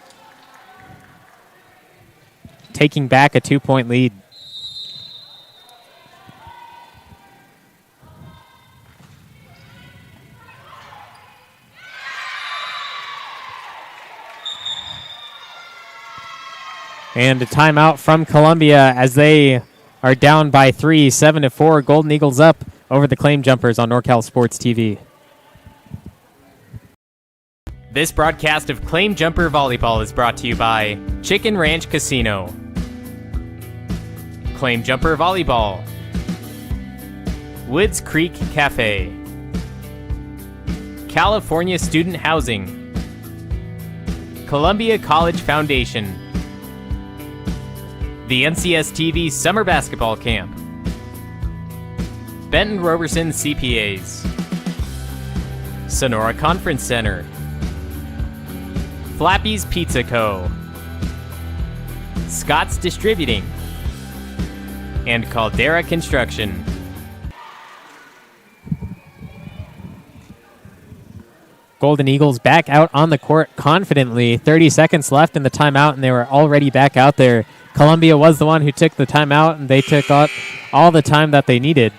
Taking back a 2-point lead. And a timeout from Columbia as they are down by 3, 7-4. Golden Eagles up over the Claim Jumpers on NorCal Sports TV. This broadcast of Claim Jumper Volleyball is brought to you by Chicken Ranch Casino, Claim Jumper Volleyball, Woods Creek Café, California Student Housing, Columbia College Foundation, the NCS TV Summer Basketball Camp, Benton Roberson CPAs, Sonora Conference Center, Flappy's Pizza Co., Scott's Distributing, and Caldera Construction. Golden Eagles back out on the court confidently. 30 seconds left in the timeout, and they were already back out there. Columbia was the one who took the timeout, and they took up all the time that they needed.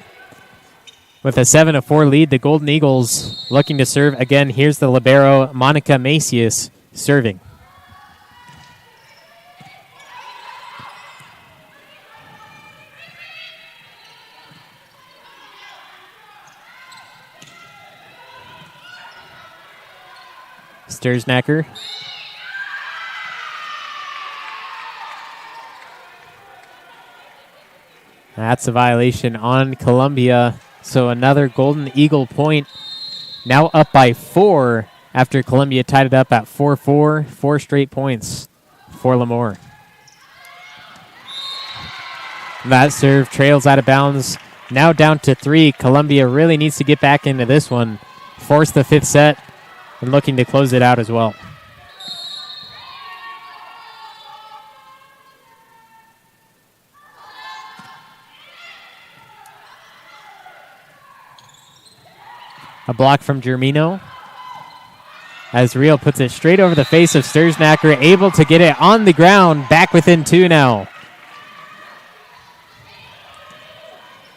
With a 7-4 lead, the Golden Eagles looking to serve again. Here's the libero, Monica Macias, serving. Stursnacker. That's a violation on Columbia. So another Golden Eagle point. Now up by 4 after Columbia tied it up at 4-4. 4 straight points for Lemoore. That serve trails out of bounds. Now down to 3. Columbia really needs to get back into this one. Force the 5th set and looking to close it out as well. A block from Germino. As Real puts it straight over the face of Stursnacker, able to get it on the ground, back within 2 now.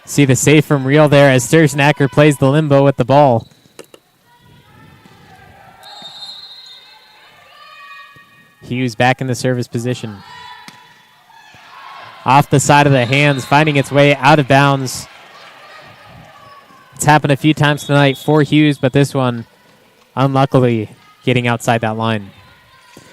See the save from Real there as Stursnacker plays the limbo with the ball. Hughes back in the service position. Off the side of the hands, finding its way out of bounds. It's happened a few times tonight for Hughes, but this one, unluckily, getting outside that line.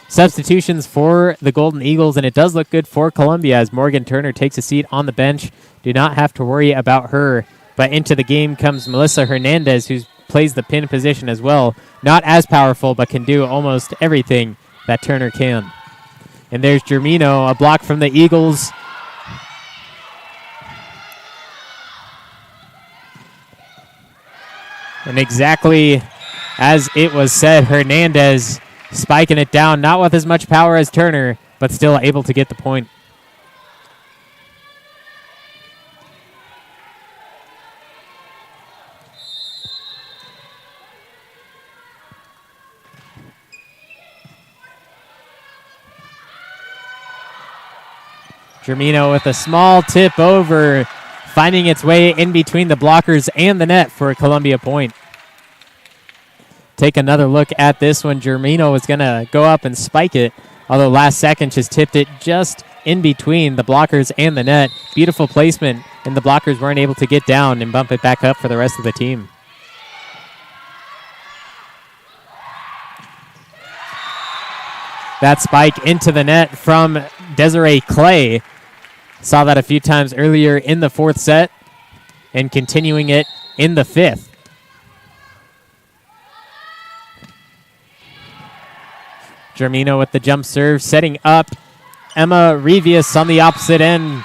Substitutions for the Golden Eagles, and it does look good for Columbia as Morgan Turner takes a seat on the bench. Do not have to worry about her, but into the game comes Melissa Hernandez, who plays the pin position as well. Not as powerful, but can do almost everything that Turner can. And there's Germino, a block from the Eagles. And exactly as it was said, Hernandez spiking it down, not with as much power as Turner, but still able to get the point. Germino with a small tip over, finding its way in between the blockers and the net for a Columbia point. Take another look at this one. Germino was going to go up and spike it, although last second just tipped it just in between the blockers and the net. Beautiful placement, and the blockers weren't able to get down and bump it back up for the rest of the team. That spike into the net from Desiree Clay. Saw that a few times earlier in the 4th set and continuing it in the 5th. Germino with the jump serve, setting up Emma Revius on the opposite end,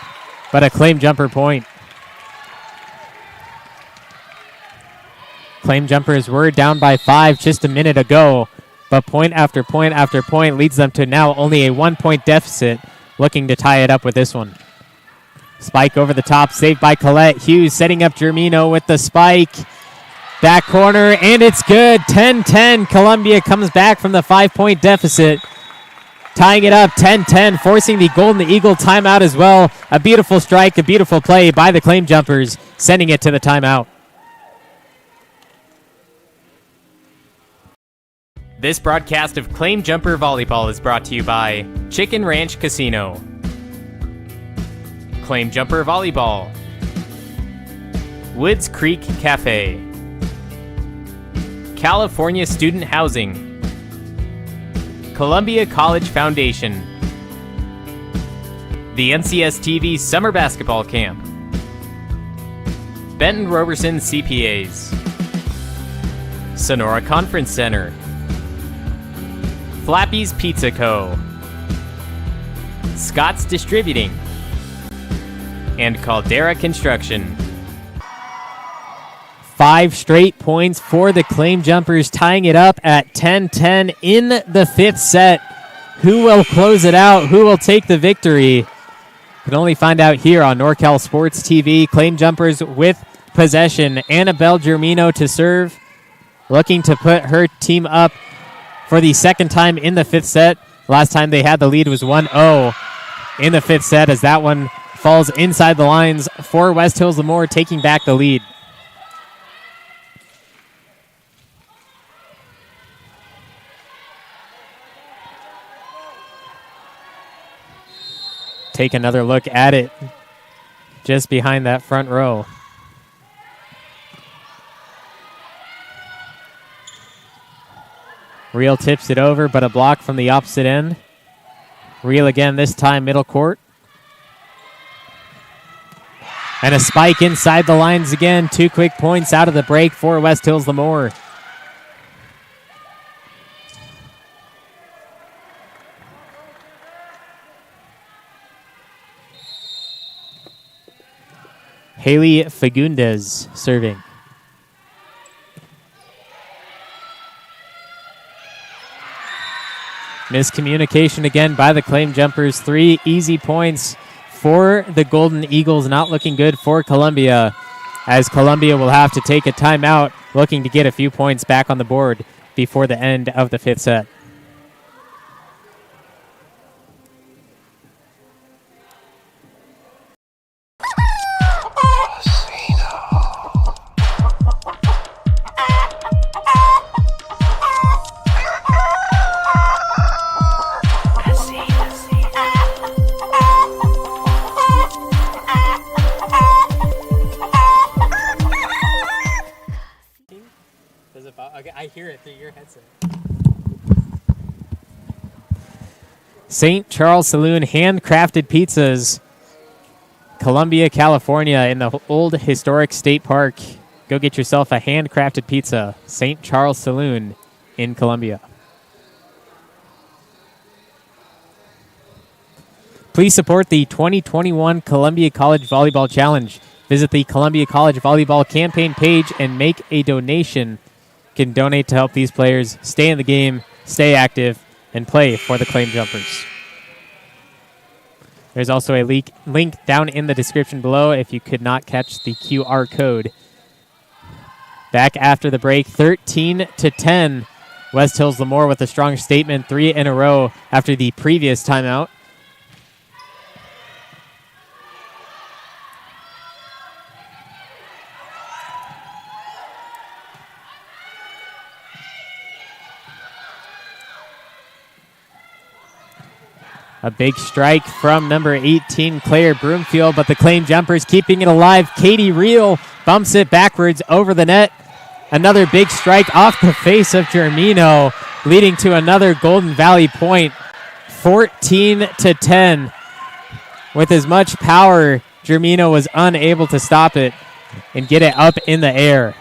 but a claim jumper point. Claim jumpers were down by 5 just a minute ago, but point after point after point leads them to now only a 1-point deficit, looking to tie it up with this one. Spike over the top, saved by Colette. Hughes setting up Germino with the spike. Back corner, and it's good. 10-10. Columbia comes back from the 5-point deficit, tying it up 10-10, forcing the Golden Eagle timeout as well. A beautiful strike, a beautiful play by the Claim Jumpers, sending it to the timeout. This broadcast of Claim Jumper Volleyball is brought to you by Chicken Ranch Casino, Claim Jumper Volleyball, Woods Creek Café, California Student Housing, Columbia College Foundation, the NCS TV Summer Basketball Camp, Benton Roberson CPAs, Sonora Conference Center, Flappy's Pizza Co., Scott's Distributing, and Caldera Construction. 5 straight points for the Claim Jumpers, tying it up at 10-10 in the 5th set. Who will close it out? Who will take the victory? You can only find out here on NorCal Sports TV. Claim Jumpers with possession. Annabelle Germino to serve. looking to put her team up for the second time in the fifth set. Last time they had the lead was 1-0 in the fifth set, as that one falls inside the lines for West Hills-Lemoore, taking back the lead. Take another look at it just behind that front row. Reel tips it over, but a block from the opposite end. Reel again, this time middle court. And a spike inside the lines again. 2 quick points out of the break for West Hills-Lemoore. Haley Fagundes serving. Miscommunication again by the Claim Jumpers. 3 easy points for the Golden Eagles. Not looking good for Columbia, as Columbia will have to take a timeout, looking to get a few points back on the board before the end of the fifth set. I hear it through your headset. St. Charles Saloon handcrafted pizzas, Columbia, California, in the old historic state park. Go get yourself a handcrafted pizza. St. Charles Saloon in Columbia. Please support the 2021 Columbia College Volleyball Challenge. Visit the Columbia College Volleyball campaign page and make a donation. You can donate to help these players stay in the game, stay active, and play for the Claim Jumpers. There's also a link down in the description below if you could not catch the QR code. Back after the break, 13-10. West Hills-Lemoore with a strong statement, 3 in a row after the previous timeout. A big strike from number 18, Claire Broomfield, but the Claim Jumpers keeping it alive. Katie Reel bumps it backwards over the net. Another big strike off the face of Germino, leading to another Golden Valley point. 14-10. With as much power, Germino was unable to stop it and get it up in the air.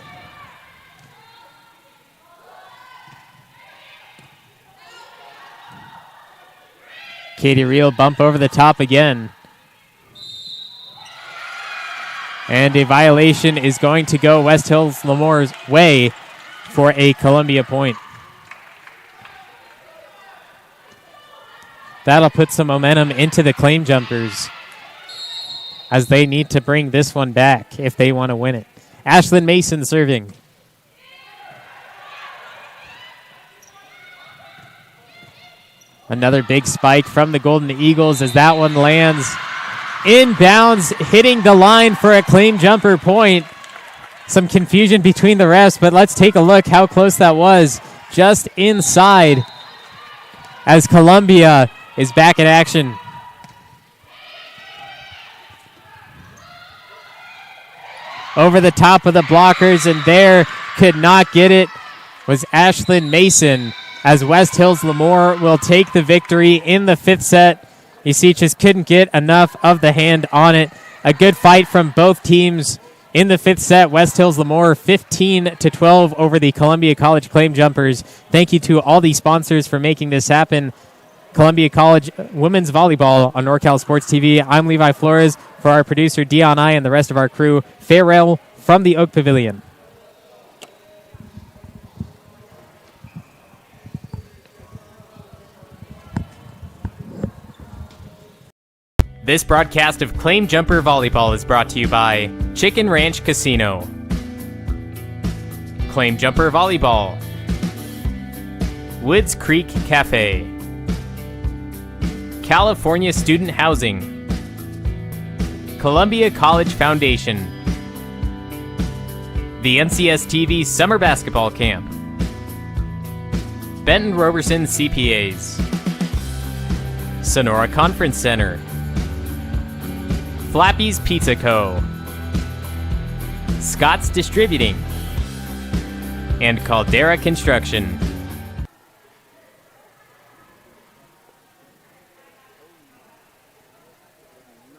Katie Reel bump over the top again. And a violation is going to go West Hills-Lemoore's way for a Columbia point. That'll put some momentum into the Claim Jumpers, as they need to bring this one back if they want to win it. Ashlyn Mason serving. Another big spike from the Golden Eagles as that one lands inbounds, hitting the line for a Claim Jumper point. Some confusion between the refs, but let's take a look how close that was. Just inside, as Columbia is back in action. Over the top of the blockers, and there could not get it was Ashlyn Mason, as West Hills-Lemoore will take the victory in the fifth set. You see, just couldn't get enough of the hand on it. A good fight from both teams in the fifth set. West Hills-Lemoore 15-12 over the Columbia College Claim Jumpers. Thank you to all the sponsors for making this happen. Columbia College Women's Volleyball on NorCal Sports TV. I'm Levi Flores. For our producer, Dion I, and the rest of our crew, farewell from the Oak Pavilion. This broadcast of Claim Jumper Volleyball is brought to you by Chicken Ranch Casino, Claim Jumper Volleyball, Woods Creek Café, California Student Housing, Columbia College Foundation, the NCS-TV Summer Basketball Camp, Benton Roberson CPAs, Sonora Conference Center, Flappy's Pizza Co., Scott's Distributing, and Caldera Construction.